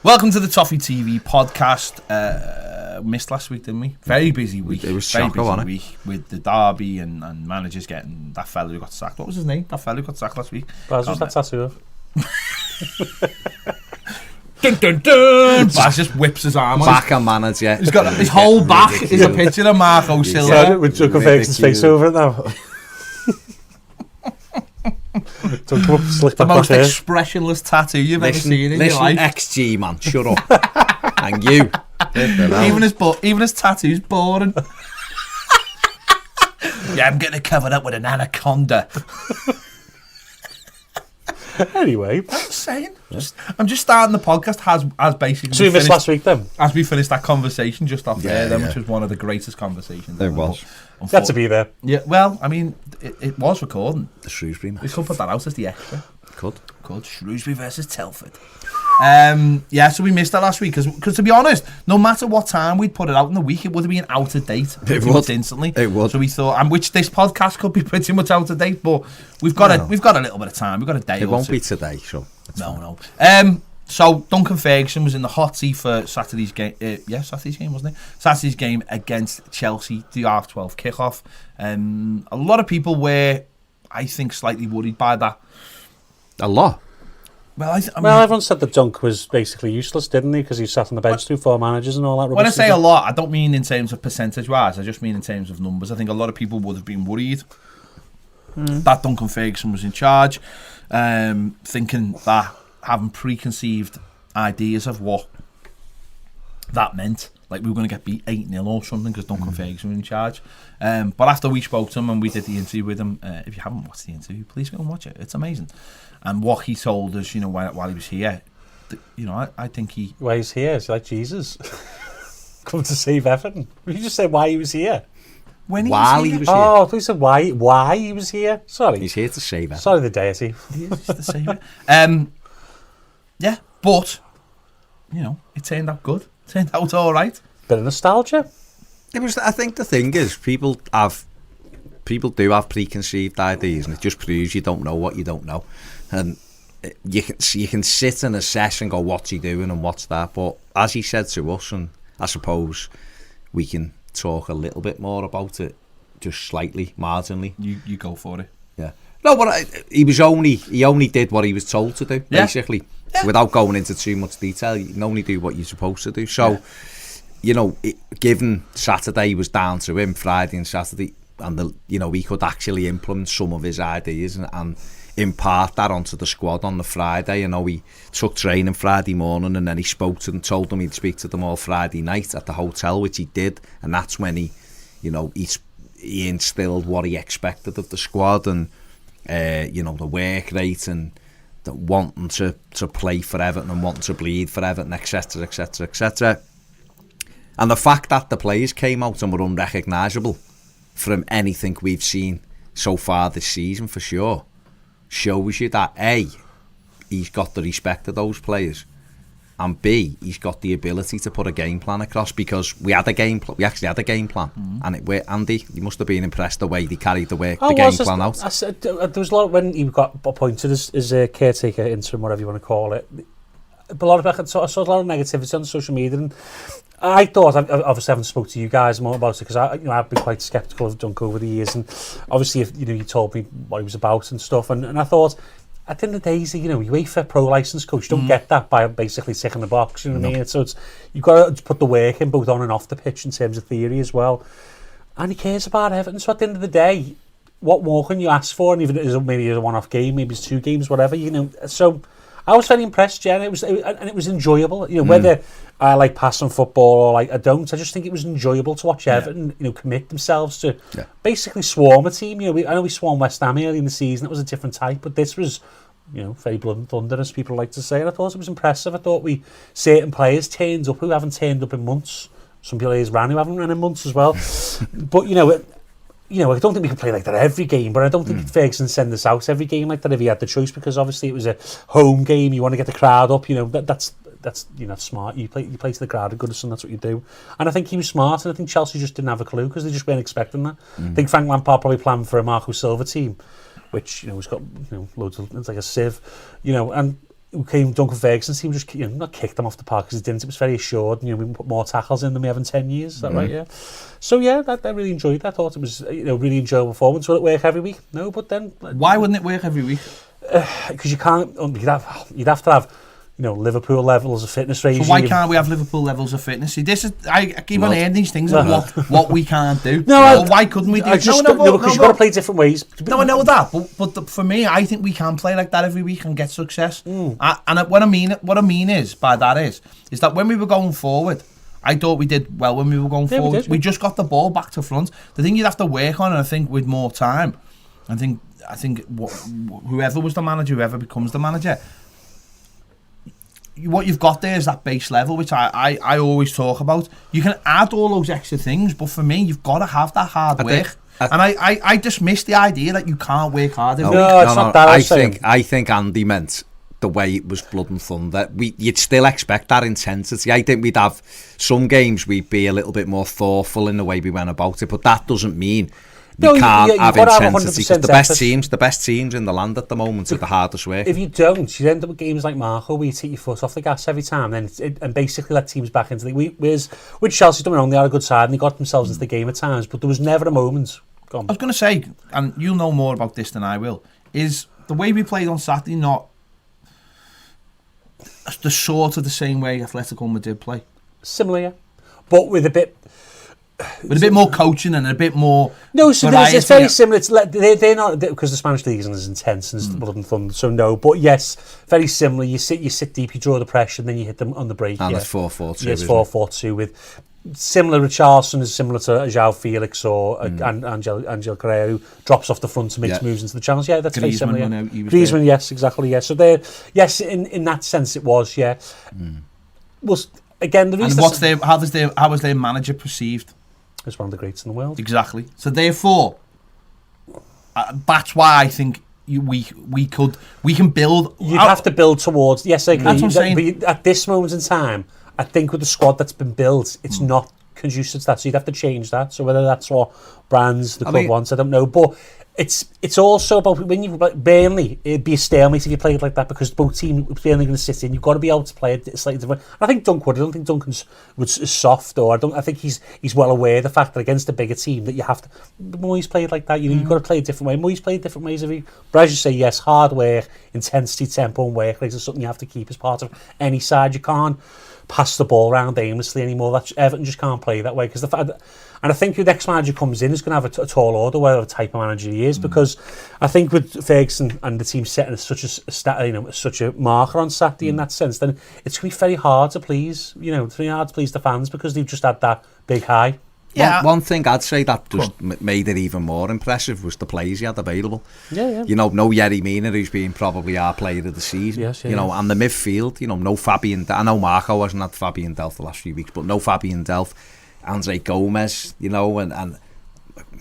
Welcome to the Toffee TV podcast. Missed last week, didn't we? Very busy week. It was very chocker, busy wasn't it? week with the derby and managers getting that fella who got sacked. What was his name? That fella who got sacked last week. Baz was that tattoo of. Dun dun dun! Baz just whips his arm on. Back and manager. He's got his whole back is a picture of Marco Silva. With Duncan Ferguson's face over it now. Don't come up, slick The back most here. expressionless tattoo you've ever seen in your life. XG, man, shut up. And you. Even his tattoo's boring. Yeah, I'm getting it covered up with an anaconda. Anyway, I'm just starting the podcast as basically. so we missed last week then. As we finished that conversation just off there, then, yeah. which was one of the greatest conversations. It was. Got to be there. Yeah, well, I mean, it was recording. The Shrewsbury match. We could put that out as the extra. Called Shrewsbury versus Telford. Yeah, so we missed that last week because to be honest, no matter what time we'd put it out in the week, it would have been out of date pretty much instantly. It would. So we thought, and which this podcast could be pretty much out of date, but we've got a little bit of time. We've got a day. It won't be today, so. No. So Duncan Ferguson was in the hot seat for Saturday's game. Saturday's game, wasn't it? Saturday's game against Chelsea, the half-12 kickoff. A lot of people were, I think, slightly worried by that. A lot. Well, I mean, Everyone said that Dunk was basically useless, didn't he? Because he sat on the bench through 4 managers and all that rubbish. when I say a lot, I don't mean in terms of percentage-wise. I just mean in terms of numbers. I think a lot of people would have been worried that Duncan Ferguson was in charge, thinking that having preconceived ideas of what that meant, like we were going to get beat 8-0 or something because Duncan Ferguson was in charge. But after we spoke to him and we did the interview with him, if you haven't watched the interview, please go and watch it. It's amazing. And what he told us, while he was here, I think he... Why he's here? It's like Jesus. Come to save Everton. You just said why he was here. When While he was here. Oh, I thought you said why he was here. Sorry. He's here to save it. Sorry, the deity. He is the savior. Yeah, but it turned out good. It turned out all right. Bit of nostalgia. I think the thing is, people do have preconceived ideas, and it just proves you don't know what you don't know. And you can sit and assess and go, what's he doing and what's that? But as he said to us, and I suppose we can talk a little bit more about it, just slightly, marginally. You go for it. Yeah. No, but he only did what he was told to do, basically. Yeah. Without going into too much detail, you can only do what you're supposed to do. So, given Saturday was down to him, Friday and Saturday, and he could actually implement some of his ideas and impart that onto the squad on the Friday. He took training Friday morning, and then he spoke to them, told them he'd speak to them all Friday night at the hotel, which he did, and that's when he instilled what he expected of the squad, and the work rate and the wanting to play for Everton and wanting to bleed for Everton, etc, etc, etc. And the fact that the players came out and were unrecognisable from anything we've seen so far this season, for sure, shows you that A, he's got the respect of those players, and B, he's got the ability to put a game plan across, because we actually had a game plan, and Andy, you must have been impressed the way they carried the game plan out. There was a lot when he got appointed as a caretaker, interim, whatever you want to call it. A lot of I saw a lot of negativity on social media, and I thought, obviously I haven't spoke to you guys more about it, because I've been quite sceptical of Dunk over the years, and obviously you told me what he was about and stuff, and I thought, at the end of the day, he's UEFA pro licensed coach. You don't get that by basically ticking the box, you know what I mean? So you've got to put the work in both on and off the pitch in terms of theory as well, and he cares about Everton. So at the end of the day, what more can you ask for? And even if it's maybe a one-off game, maybe it's 2 games, whatever, so I was very impressed, Jen. It was enjoyable. Whether I like passing football or I don't, I just think it was enjoyable to watch Everton, commit themselves to basically swarm a team. I know we swarmed West Ham early in the season. It was a different type, but this was, very blood and thunder, as people like to say. And I thought it was impressive. I thought certain players turned up who haven't turned up in months. Some players ran who haven't ran in months as well. But I don't think we can play like that every game, but I don't think Ferguson send us out every game like that if he had the choice, because obviously it was a home game. You want to get the crowd up, that's smart. You play to the crowd at Goodison, that's what you do. And I think he was smart, and I think Chelsea just didn't have a clue because they just weren't expecting that. I think Frank Lampard probably planned for a Marco Silva team, which has got loads of, it's like a sieve, and came Duncan Ferguson's team, just not kicked them off the park because it didn't. It was very assured, and we put more tackles in than we have in 10 years. Is that right? Yeah. So yeah, I really enjoyed that. I thought it was really enjoyable performance. Will it work every week? No, but then why wouldn't it work every week? Because you can't. You'd have to have Liverpool levels of fitness regime. So why can't we have Liverpool levels of fitness? See, this is I keep on hearing these things of what we can't do. Why couldn't we do it? Because you've got to play different ways. No, I know that, but for me, I think we can play like that every week and get success. And what I mean is by that is that when we were going forward, I thought we did well when we were going forward. We just got the ball back to front. The thing you'd have to work on, and I think with more time, I think whoever was the manager, whoever becomes the manager, what you've got there is that base level, which I always talk about. You can add all those extra things, but for me, you've got to have that hard work. And I dismiss the idea that you can't work hard. It's not that. I think Andy meant the way it was blood and thunder. You'd still expect that intensity. I think we'd have some games we'd be a little bit more thoughtful in the way we went about it, but that doesn't mean we can't have intensity, because the best teams in the land at the moment are the hardest work. If you don't, you end up with games like Marco where you take your foot off the gas every time, and basically let teams back into the with Chelsea, don't wrong, they had a good side and they got themselves into the game at times, but there was never a moment. I was going to say, and you'll know more about this than I will, is the way we played on Saturday not the sort of the same way Atletico Madrid play? Similar, yeah, but with a bit more coaching and a bit more. No, so it's very similar. It's they're not, because the Spanish league isn't as intense and blood and thunder. So no, but yes, very similar. You sit deep, you draw the pressure, and then you hit them on the break. And it's 4-4-2. Yes, 4-4-2 with similar. Richarlison is similar to João Felix or Angel Correa, who drops off the front and makes moves into the channels. Yeah, that's very similar. Yeah. Griezmann, yes, exactly. Yeah, so there, yes, in that sense, it was. Yeah. Well, again, the reason. And how was their manager perceived? As one of the greats in the world. Exactly. So therefore, that's why I think we can build. You'd have to build towards. Yes, I agree. That's what I'm saying. But at this moment in time, I think with the squad that's been built, it's not conducive to that. So you'd have to change that. So whether that's what brands the club wants, I don't know. But it's also about when you Burnley, it'd be a stalemate if you played like that, because both teams Burnley going to sit in. You've got to be able to play it slightly different. I think I don't think Duncan's was soft, or I think he's well aware of the fact that against a bigger team that you have to. The more he's played like that, you've got to play a different way. The more he's played different ways. But as you say, yes, hard work, intensity, tempo, and work rate is something you have to keep as part of any side. You can't pass the ball around aimlessly anymore. Everton just can't play that way, because and I think the next manager comes in is going to have a tall order, whatever type of manager he is, because I think with Ferguson and the team setting such a marker on Saturday in that sense, then it's going to be very hard to please. It's very hard to please the fans because they've just had that big high. Yeah. One thing I'd say that just made it even more impressive was the players he had available. Yeah. No Yerry Mina, who's been probably our player of the season. Yes, and the midfield, no Fabian. I know Marco hasn't had Fabian Delph the last few weeks, but no Fabian Delph, Andre Gomez, and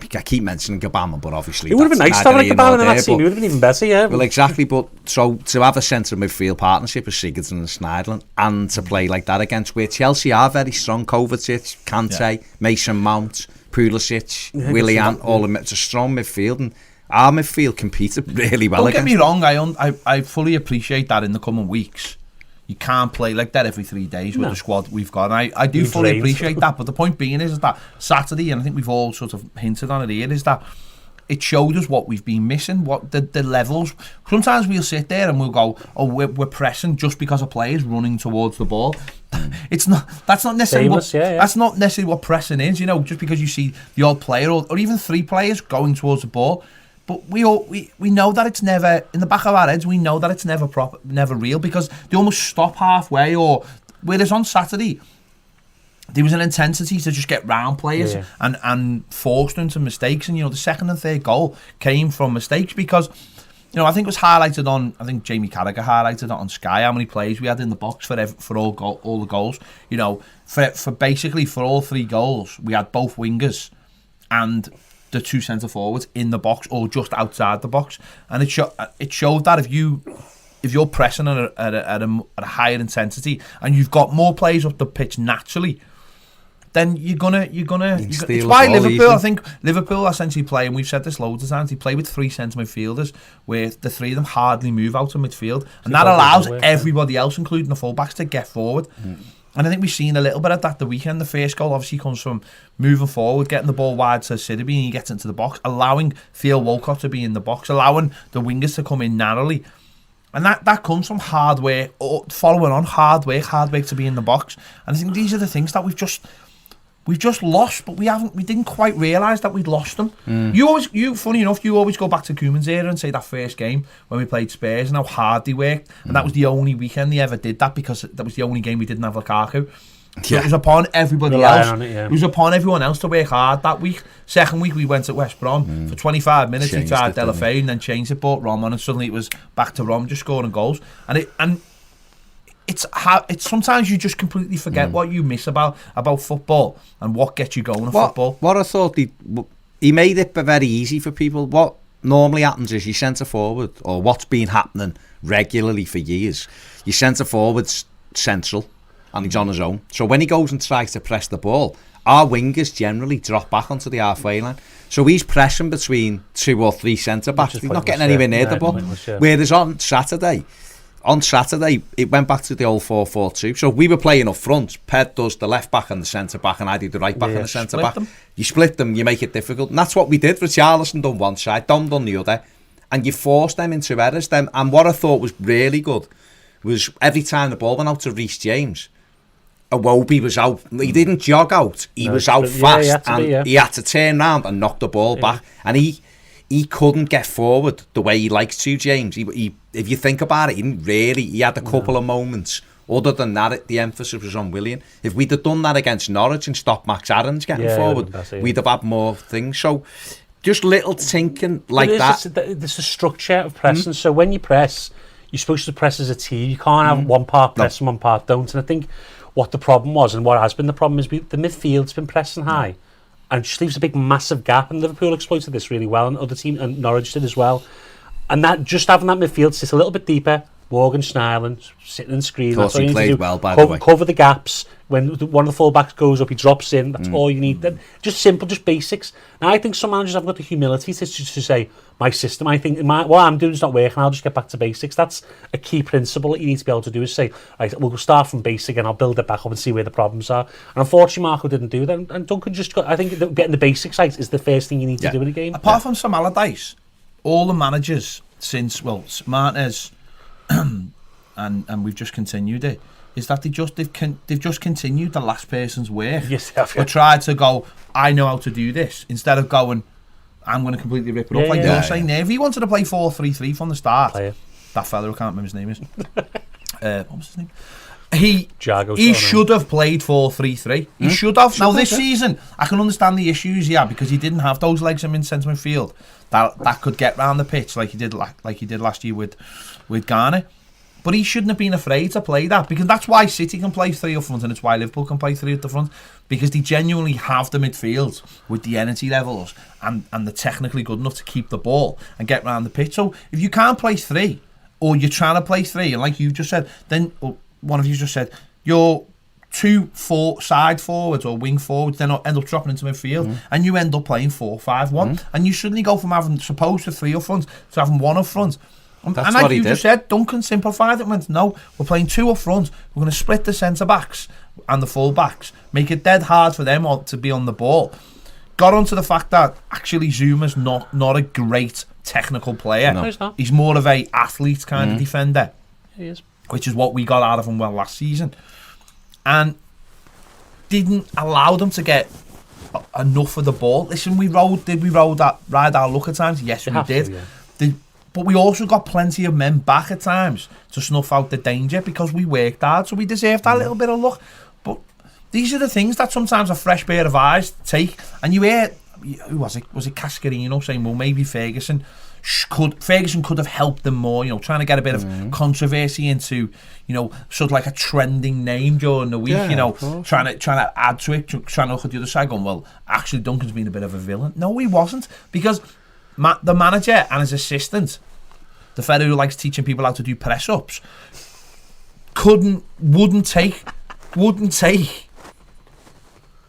I keep mentioning Gabama, but obviously it would have been nice to have like Gabama in that team. It would have been even better, yeah. Well, exactly, but so to have a centre midfield partnership of Sigurdsson and Schneiderlin, and to play like that against where Chelsea are very strong, Kovacic, Kante, Mason Mount, Pulisic, Willian, it's a strong midfield, and our midfield competed really well. Don't get me wrong, I fully appreciate that in the coming weeks. You can't play like that every 3 days with the squad we've got. And I do fully appreciate that. But the point being is that Saturday, and I think we've all sort of hinted on it here, is that it showed us what we've been missing, what the levels. Sometimes we'll sit there and we'll go, we're pressing just because a player's running towards the ball. That's not necessarily that's not necessarily what pressing is, just because you see the odd player or even three players going towards the ball. But we know that it's never, in the back of our heads, we know that it's never proper, never real, because they almost stop halfway. Or whereas on Saturday, there was an intensity to just get round players and force them to mistakes. And the second and third goal came from mistakes, because I think it was highlighted on, I think Jamie Carragher highlighted it on Sky, how many plays we had in the box for all the goals. For basically for all three goals, we had both wingers and the two centre forwards in the box or just outside the box, and it showed that if you're pressing at a higher intensity and you've got more players up the pitch naturally, then you're gonna. It's steal why the ball Liverpool. easily. I think Liverpool essentially play, and we've said this loads of times. They play with 3 centre midfielders, where the 3 of them hardly move out of midfield, and that allows everybody else, including the fullbacks, to get forward. And I think we've seen a little bit of that the weekend. The first goal obviously comes from moving forward, getting the ball wide to Sidibe, and he gets into the box, allowing Theo Walcott to be in the box, allowing the wingers to come in narrowly. And that comes from hard work, or following on hard work to be in the box. And I think these are the things that we've just lost, but we didn't quite realise that we'd lost them. Funny enough, you always go back to Koeman's era and say that first game when we played Spurs and how hard they worked, and that was the only weekend they ever did that, because that was the only game we didn't have Lukaku. So it was upon everybody else. It was upon everyone else to work hard that week. Second week we went at West Brom for 25 minutes. We tried Delafeu and then changed it, brought Rom on, and suddenly it was back to Rom just scoring goals. And it's sometimes you just completely forget what you miss about football and what gets you going in football. What I thought he made it very easy for people. What normally happens is your centre forward, or what's been happening regularly for years, your centre forward's central and he's on his own. So when he goes and tries to press the ball, our wingers generally drop back onto the halfway line. So he's pressing between 2 or 3 centre backs. He's not getting anywhere near the ball. Whereas on Saturday, it went back to the old 4-4-2. So we were playing up front. Ped does the left back and the centre back, and I do the right back and the centre back. You split them, you make it difficult. And that's what we did. Richarlison done one side, Dom done the other. And you forced them into errors. And what I thought was really good was every time the ball went out to Reece James, Iwobi was out. He didn't jog out. He was out fast, he had to turn round and knock the ball back. And he couldn't get forward the way he likes to, James. He if you think about it, he had a couple of moments. Other than that, the emphasis was on Willian. If we'd have done that against Norwich and stopped Max Aarons getting forward, we'd have had more things. So just little thinking like that. There's a structure of pressing. So when you press, you're supposed to press as a team. You can't have one part press and one part don't. And I think what the problem was, and what has been the problem, is the midfield's been pressing high, and it just leaves a big massive gap. And Liverpool exploited this really well, and other team, and Norwich did as well. And that just having that midfield sit a little bit deeper, Morgan Schneiderlin sitting and screening. That's all you need to do. Well, by the way. Cover the gaps. When one of the fullbacks goes up, he drops in. That's all you need. Just simple, just basics. Now I think some managers have got the humility to say, my system, I think what I'm doing is not working, I'll just get back to basics. That's a key principle that you need to be able to do, is say, right, we'll start from basic and I'll build it back up and see where the problems are. And unfortunately Marco didn't do that, and Duncan just got, I think getting the basics right is the first thing you need to do in a game. Apart from Sam Allardyce, all the managers since, Martinez and we've just continued it, is that they've just continued the last person's work. Yes, they have. Or tried to go, I know how to do this, instead of going, I'm going to completely rip it up. You're saying there. If he wanted to play 4-3-3 from the start, that fella, I can't remember his name is. What was his name? He should have played 4-3-3. He should have. Now this season, I can understand the issues he had, because he didn't have those legs in centre midfield that could get round the pitch like he did last year with Garner. But he shouldn't have been afraid to play that, because that's why City can play 3 up front, and it's why Liverpool can play 3 at the front, because they genuinely have the midfield with the energy levels and they're technically good enough to keep the ball and get round the pitch. So if you can't play 3, or you're trying to play 3, and like you just said, then one of you just said, your 2 side forwards or wing forwards then end up dropping into midfield, and you end up playing 4-5-1, and you suddenly go from having supposed to 3 up front to having 1 up front. And like you just said, Duncan simplified it and went, no, we're playing 2 up front, we're going to split the centre-backs and the full-backs, make it dead hard for them to be on the ball. Got onto the fact that actually Zuma's not a great technical player. No, he's not. He's more of a athlete kind of defender. He is. Which is what we got out of him last season. And didn't allow them to get enough of the ball. Listen, did we ride our luck at times? Yes, we did. But we also got plenty of men back at times to snuff out the danger, because we worked hard, so we deserved that little bit of luck. But these are the things that sometimes a fresh pair of eyes take. And you hear, who was it? Was it Cascarino saying, well, maybe Ferguson could have helped them more, trying to get a bit of controversy into, sort of like a trending name during the week, trying to add to it, trying to look at the other side going, well, actually Duncan's been a bit of a villain. No, he wasn't, because the manager and his assistant, the fella who likes teaching people how to do press-ups, wouldn't take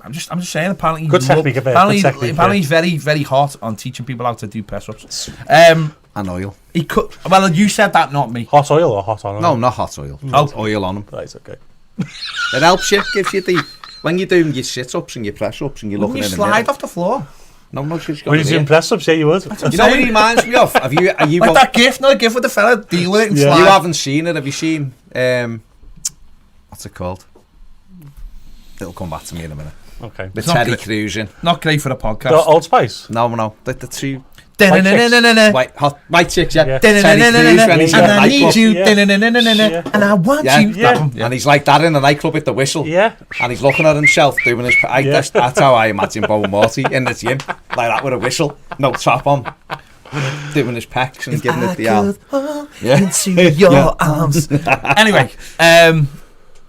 I'm just saying. Apparently, Good technique of it. Apparently, he's very, very hot on teaching people how to do press ups. And oil. He could. Well, you said that, not me. Hot oil or hot on? No, not hot oil. Oil on them. Right, okay. It helps you. Gives you the when you're doing your sit ups and your press ups and you're looking in the mirror. Slide off the floor. No, she's got. When you're doing press ups, yeah, you would. You know what he reminds me of? Are you like that GIF? Not a GIF with the fella deal with it and slide. You haven't seen it. Have you seen? What's it called? It'll come back to me in a minute. Okay. The Terry Crews in. Not great for a podcast. The Old Spice? No. The two white chicks, yeah. And I need you. And I want you. And he's like that in the nightclub with the whistle. Yeah. And he's looking at himself doing his... That's how I imagine Bo and Morty in the gym. Like that with a whistle. No top on. Doing his pecs and giving it the arm. Into your arms. Anyway, don't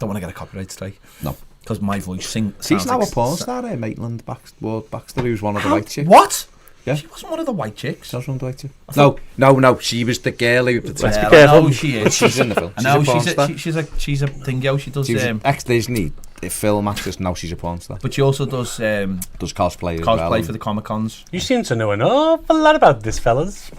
want to get a copyright strike. No. Because my voice sings. She's now a porn star, Maitland Baxter, who's one of the white chicks. What? Yeah. She wasn't one of the white chicks. She was one of the white chicks. No. She was the girl who... Let's be careful. I know she is. She's in the film. I know she's a thingo. She does... She was ex-Disney film actress. Now she's a porn star. But she also does cosplay as well. Cosplay for the Comic-Cons. You seem to know an awful lot about this, fellas.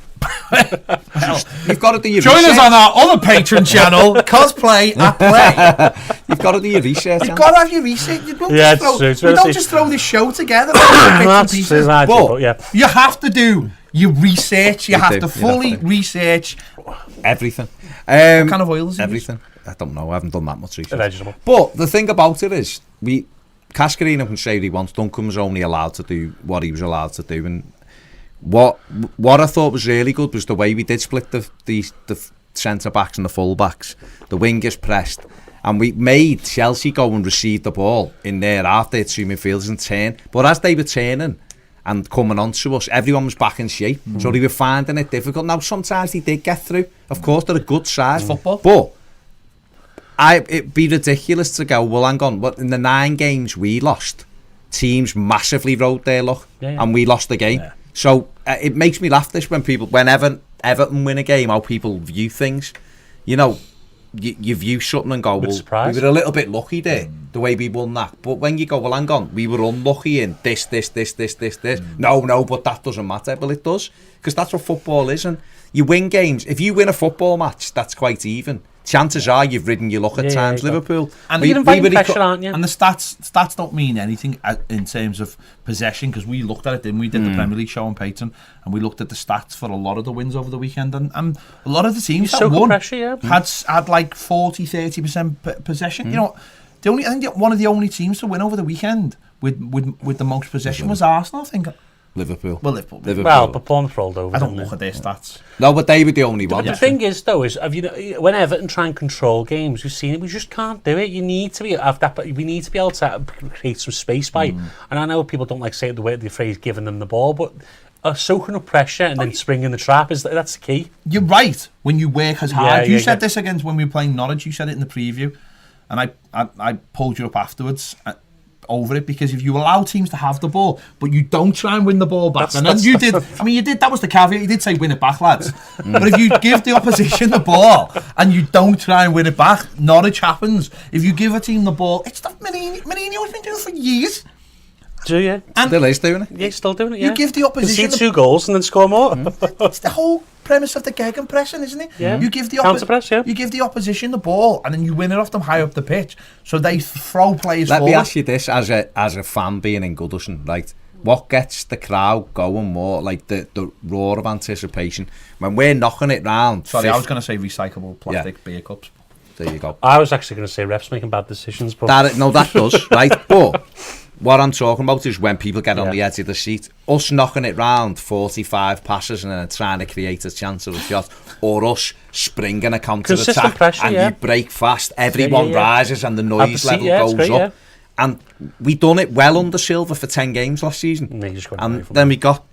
Well, you've got to do your Join research. us on our other Patreon channel, Cosplay at Play. You've got to do your research. You've got to have your research. You don't, Yeah, just throw this show together. That's true, but yeah. you have to do your research. You have to fully research everything. What kind of oil is it? Everything. I don't know. I haven't done that much research. Vegetable. But the thing about it is, Cascarino can say what he wants. Duncan was only allowed to do what he was allowed to do, and what I thought was really good was the way we did split the centre backs and the full backs. The wingers pressed, and we made Chelsea go and receive the ball in there after two midfielders and turn. But as they were turning and coming on to us, everyone was back in shape, so they were finding it difficult. Now sometimes they did get through. Of course, they're a good side, football. But it'd be ridiculous to go, well, hang on, but in the 9 games we lost, teams massively rode their luck, and we lost the game. Yeah. So it makes me laugh this when Everton win a game, how people view things. You know, you view something and go, well, we were a little bit lucky there, the way we won that. But when you go, well, hang on, we were unlucky in this. No, but that doesn't matter. Well, it does, because that's what football is. And you win games. If you win a football match, that's quite even. Chances are you've ridden your luck at times, Liverpool. And you're inviting pressure, aren't you? And the stats don't mean anything in terms of possession, because we looked at it, didn't we? Did the Premier League show on Peyton, and we looked at the stats for a lot of the wins over the weekend, and a lot of the teams that won pressure, had like 40-30% possession. You know, I think one of the only teams to win over the weekend with the most possession was Arsenal, I think. Liverpool. Well, Liverpool. But Bournemouth rolled over. I don't look at their stats. No, but they were the only ones. The thing is, though, is when Everton try and control games, we've seen it. We just can't do it. You need to we need to be able to create some space by. And I know people don't like saying the phrase "giving them the ball," but soaking up pressure and then springing the trap that's the key. You're right. When you work as hard, you said this against when we were playing Norwich. You said it in the preview, and I pulled you up afterwards. Over it, because if you allow teams to have the ball but you don't try and win the ball back, and then you did, that was the caveat, you did say win it back, lads. But if you give the opposition the ball and you don't try and win it back, Norwich happens. If you give a team the ball, it's stuff Mourinho's been doing for years. Do you? And still is doing it. Yeah, still doing it, yeah. You give the opposition... You see 2 goals and then score more. It's the whole premise of the gegenpressing, isn't it? Yeah. You give the counter-press, You give the opposition the ball and then you win it off them high up the pitch. So they throw players forward. Let me ask you this, as a fan being in Goodison, right? What gets the crowd going more, like the roar of anticipation? When we're knocking it round... Sorry, I was going to say recyclable plastic beer cups. There you go. I was actually going to say refs making bad decisions, but... That does, right? But... What I'm talking about is when people get on the edge of the seat, us knocking it round 45 passes and then trying to create a chance of a shot, or us springing a counter-attack pressure, and you break fast, everyone rises and the noise level goes up. And we done it well under Silva for 10 games last season. And then it got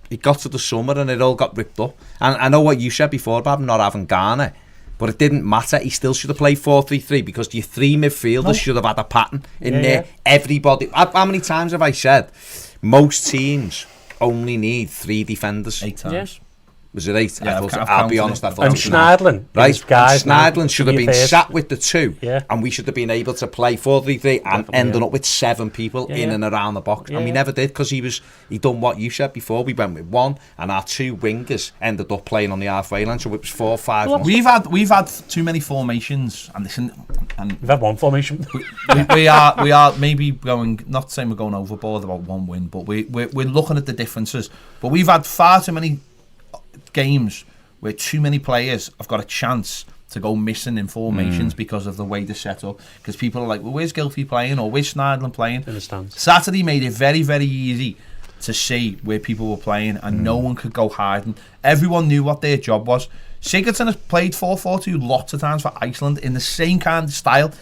to the summer and it all got ripped up. And I know what you said before about not having Garner, but it didn't matter. He still should have played 4-3-3 because your 3 midfielders should have had a pattern in there. Everybody. How many times have I said most teams only need 3 defenders? 8 times. Was it 8? Yeah, I'll be honest, I thought And it was 9. Schneidlin. Right, Guys, Schneidlin should have been first. sat with the 2, Yeah. and we should have been able to play 4-3-3 and ended up with 7 people in and around the box, and we never did, because he done what you said before. We went with 1, and our 2 wingers ended up playing on the halfway line, so it was 4-5. We've had too many formations, and We've had one formation. we are maybe going, not saying we're going overboard about one win, but we're looking at the differences. But we've had far too many games where too many players have got a chance to go missing in formations because of the way they're set up. Because people are like, well, where's Gylfi playing, or where's Schneidlin playing? Saturday made it very, very easy to see where people were playing, and no one could go hiding. Everyone knew what their job was. Sigurdsson has played 4-4-2 lots of times for Iceland in the same kind of style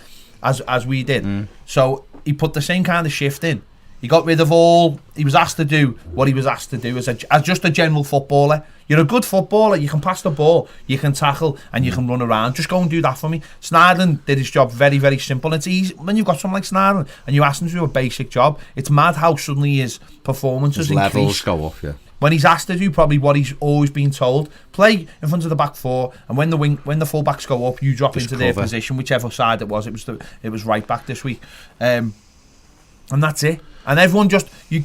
as we did. So he put the same kind of shift in. He got rid of all. He was asked to do what he was asked to do as just a general footballer. You're a good footballer. You can pass the ball, you can tackle, and you can run around. Just go and do that for me. Schneidlin did his job very, very simple. It's easy when you've got someone like Schneidlin and you ask him to do a basic job. It's mad how suddenly his performances increase. Levels go up, yeah. When he's asked to do probably what he's always been told: play in front of the back 4, and when the full backs go up, you drop into their position, whichever side it was. It was right back this week, and that's it. And everyone just you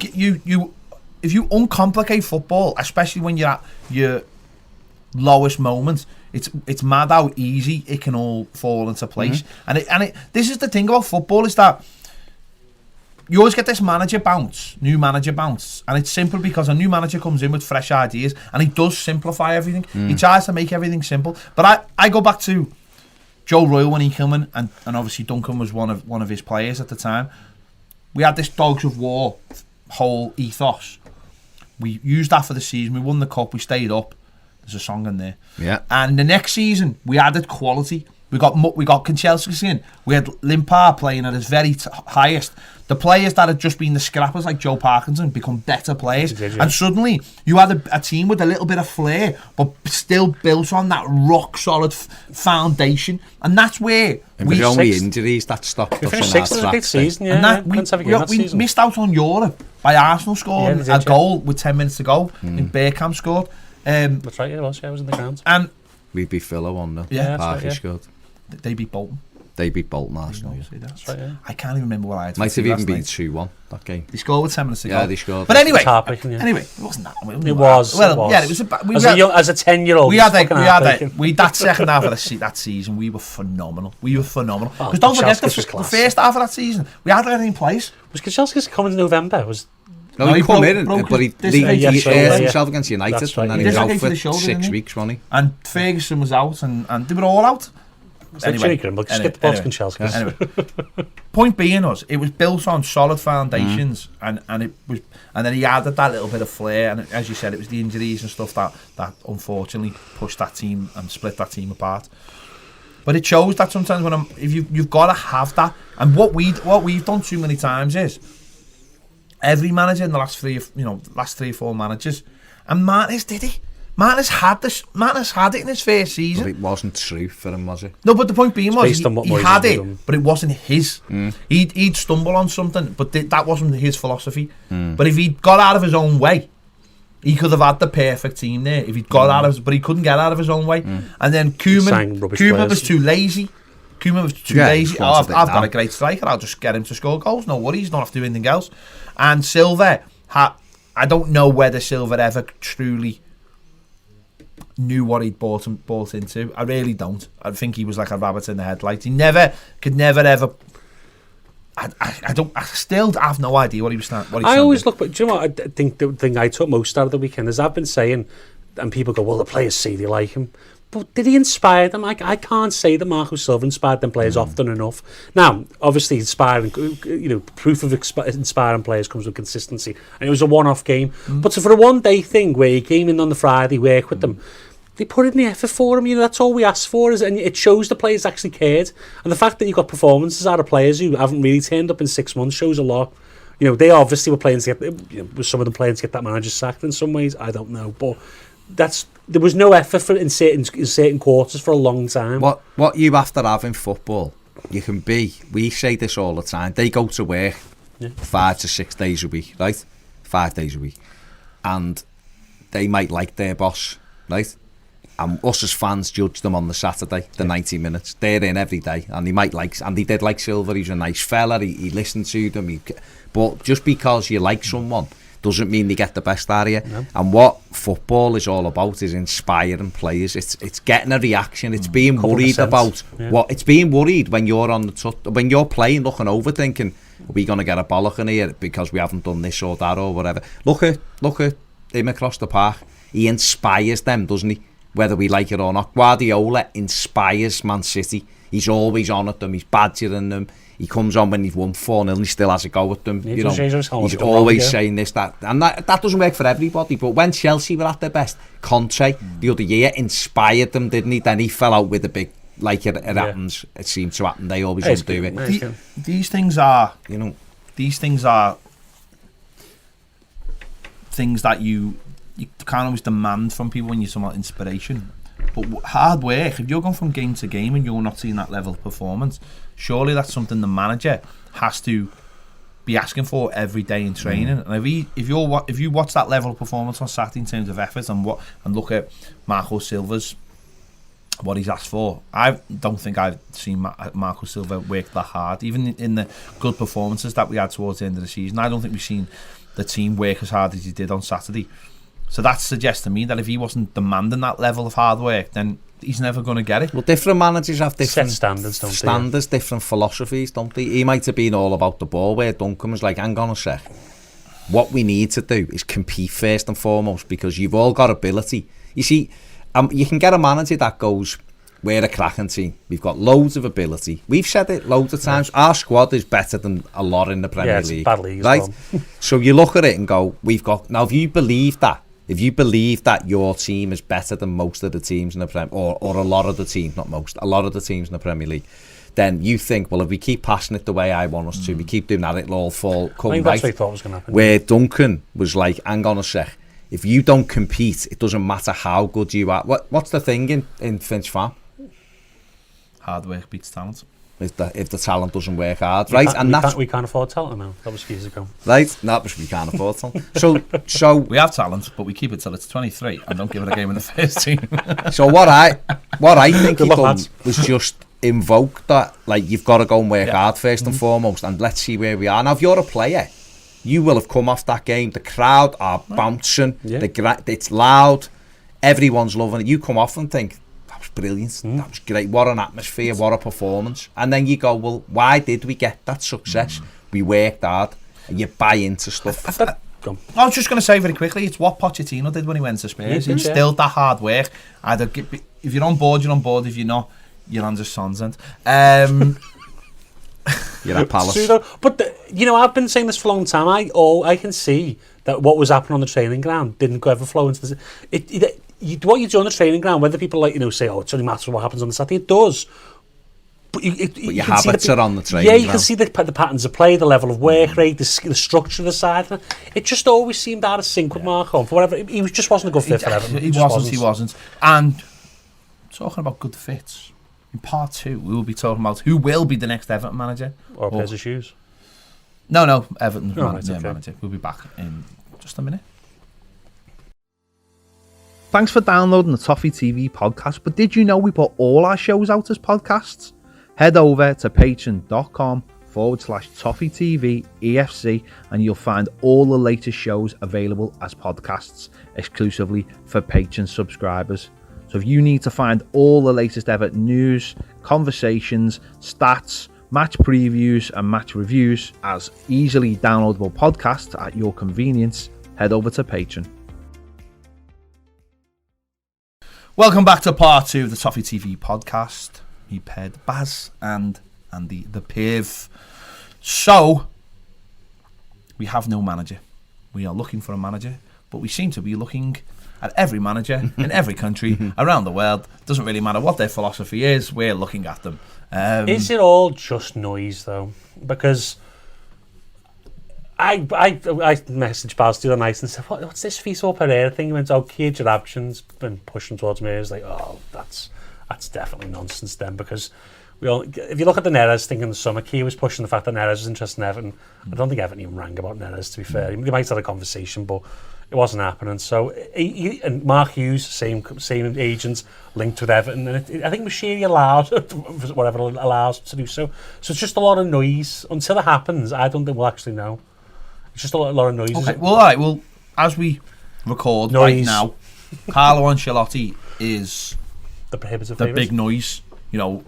if you uncomplicate football, especially when you're at your lowest moments, it's mad how easy it can all fall into place. And this is the thing about football, is that you always get this new manager bounce, and it's simple because a new manager comes in with fresh ideas, and he does simplify everything. He tries to make everything simple. But I go back to Joe Royle when he came in, and obviously Duncan was one of his players at the time. We had this Dogs of War whole ethos. We used that for the season. We won the cup. We stayed up. There's a song in there. Yeah. And the next season, we added quality. We got Kanchelskis in. We had Limpar playing at his very highest. The players that had just been the scrappers, like Joe Parkinson, become better players. And suddenly, you had a team with a little bit of flair, but still built on that rock-solid foundation. And that's where it was only injuries that stopped us finished sixth in the season, yeah. And we missed out on Europe by Arsenal scoring a goal with 10 minutes to go. And Bergkamp scored. That's right, it was in the ground. And we beat Villa 1-0. Yeah, Parky scored. They beat Bolton. They beat Bolton, Arsenal. That's right, yeah. I can't even remember what I had. Might have even been 2-1 that game. They scored with 10 minutes to go. Yeah, they scored. But anyway, anyway, it wasn't that. It was. Well, yeah, it was. As a 10-year-old, that second half of that season, we were phenomenal. Because don't forget, the first half of that season, we had everything in place. Was Kanchelskis coming in November? No, he come in, but he hurt himself against United, right, and then he was out for 6 weeks, wasn't he? And Ferguson was out, and they were all out. Skip the box, Kanchelskis. Anyway, point being it was built on solid foundations, and then he added that little bit of flair, and as you said, it was the injuries and stuff that unfortunately pushed that team and split that team apart. But it shows that sometimes if you've got to have that, and what we've done too many times is every manager in the last 3 or 4 managers, and Martinez did it. Martinez had it in his first season. But it wasn't true for him, was it? No, but the point being was he had it, done. but it wasn't his. He'd stumble on something, but that wasn't his philosophy. But if he'd got out of his own way, he could have had the perfect team there. If he'd got but he couldn't get out of his own way. And then Koeman was too lazy. I've got a great striker. I'll just get him to score goals. No worries. Don't have to do anything else. And Silva, I don't know whether Silva ever truly knew what he'd bought into. I really don't. I think he was like a rabbit in the headlights. He could never ever. I still have no idea what he was. I always look, but do you know what? I think the thing I took most out of the weekend is I've been saying, and people go, well, the players say they like him. But did he inspire them? I can't say that Marco Silva inspired them players often enough. Now, obviously, proof of inspiring players comes with consistency. And it was a one-off game. But for a one-day thing where he came in on the Friday, work with them, they put in the effort for him. That's all we asked for, and it shows the players actually cared. And the fact that you've got performances out of players who haven't really turned up in 6 months shows a lot. They obviously were playing to get, some of them playing to get that manager sacked in some ways. I don't know, but there was no effort in certain quarters for a long time. What you have to have in football, you can be. We say this all the time. They go to work 5 to 6 days a week, right? 5 days a week, and they might like their boss, right? And us as fans judge them on the Saturday, the 90 minutes. They're in every day, and they did like Silver. He's a nice fella. He listened to them. But just because you like someone doesn't mean they get the best out of you. No. And what football is all about is inspiring players. It's getting a reaction. It's being worried about what. It's being worried when you're on when you're playing, looking over, thinking, are we going to get a bollock in here because we haven't done this or that or whatever. Look at him across the park. He inspires them, doesn't he? Whether we like it or not. Guardiola inspires Man City. He's always on at them. He's badgering them. He comes on when he's won 4-0 and he still has a go at them. He's always saying this, that. And that doesn't work for everybody. But when Chelsea were at their best, Conte, the other year, inspired them, didn't he? Then he fell out with a big... Like it happens, it seems to happen. They always undo it. These things are, these things are things that you can't always demand from people when you're talking about inspiration. But hard work, if you're going from game to game and you're not seeing that level of performance, surely that's something the manager has to be asking for every day in training. And if you watch that level of performance on Saturday in terms of effort and look at Marco Silva's what he's asked for, I don't think I've seen Marco Silva work that hard. Even in the good performances that we had towards the end of the season, I don't think we've seen the team work as hard as he did on Saturday. So that suggests to me that if he wasn't demanding that level of hard work, then he's never going to get it. Well, different managers have different standards, don't they? Different philosophies, don't they? He might have been all about the ball, where Duncan was like, hang on a sec. What we need to do is compete first and foremost, because you've all got ability. You see, you can get a manager that goes, we're a cracking team. We've got loads of ability. We've said it loads of times. Our squad is better than a lot in the Premier League. Bad league, right? Well. So you look at it and go, we've got... Now, if you believe that your team is better than most of the teams in the Premier League, or a lot of the teams, not most, a lot of the teams in the Premier League, then you think, well, if we keep passing it the way I want us to, we keep doing that, it'll all come right. That's what I thought was going to happen. Where Duncan was like, hang on a sec, if you don't compete, it doesn't matter how good you are. What's the thing in Finch Farm? Hard work beats talent. If the talent doesn't work hard, right? We can't afford talent now. That was years ago. Right? No, but we can't afford talent. So we have talent, but we keep it till it's 23 and don't give it a game in the first team. So what I think he done was just invoke that, like, you've got to go and work hard first and foremost, and let's see where we are. Now, if you're a player, you will have come off that game. The crowd are bouncing. It's loud. Everyone's loving it. You come off and think, that was brilliant. That was great. What an atmosphere. What a performance. And then you go, well, why did we get that success? We worked hard. And you buy into stuff. I was just going to say very quickly, it's what Pochettino did when he went to Spurs. He instilled that hard work. If you're on board, you're on board. If you're not, you're under Sonsend. You're at Palace. But I've been saying this for a long time. I can see that what was happening on the training ground didn't ever flow into the... what you do on the training ground, whether people say, oh, it only matters what happens on the Saturday, it does. But your habits are on the training ground. You can see the patterns of play, the level of work rate, the structure of the side. It just always seemed out of sync with Marco. For whatever, he just wasn't a good fit for Everton. He wasn't. And talking about good fits, in part 2, we will be talking about who will be the next Everton manager. Or pairs of shoes. No, Everton manager. We'll be back in just a minute. Thanks for downloading the Toffee TV podcast, but did you know we put all our shows out as podcasts? Head over to patreon.com/Toffee TV EFC and you'll find all the latest shows available as podcasts exclusively for Patreon subscribers. So if you need to find all the latest Everton news, conversations, stats, match previews and match reviews as easily downloadable podcasts at your convenience, head over to Patreon. Welcome back to part 2 of the Toffee TV podcast. Me, Ped, Baz and Andy the Piv. So, we have no manager. We are looking for a manager, but we seem to be looking at every manager in every country around the world. Doesn't really matter what their philosophy is, we're looking at them. Is it all just noise, though? Because I messaged Baz the other night and said, what's this Vitor Pereira thing? He went, Keir Abshin's been pushing towards me. I was like, that's definitely nonsense then, because if you look at the Neres thing in the summer, Keir was pushing the fact that Neres was interested in Everton. I don't think Everton even rang about Neres, to be fair. They might have had a conversation, but It wasn't happening. So and Mark Hughes, same agent, linked with Everton, and I think Machiri allowed whatever allows to do so. So it's just a lot of noise. Until it happens, I don't think we'll actually know. It's just a lot of noise. Okay. Well, all right. Well, as we record right now, Carlo Ancelotti is the prohibitive the big noise. You know,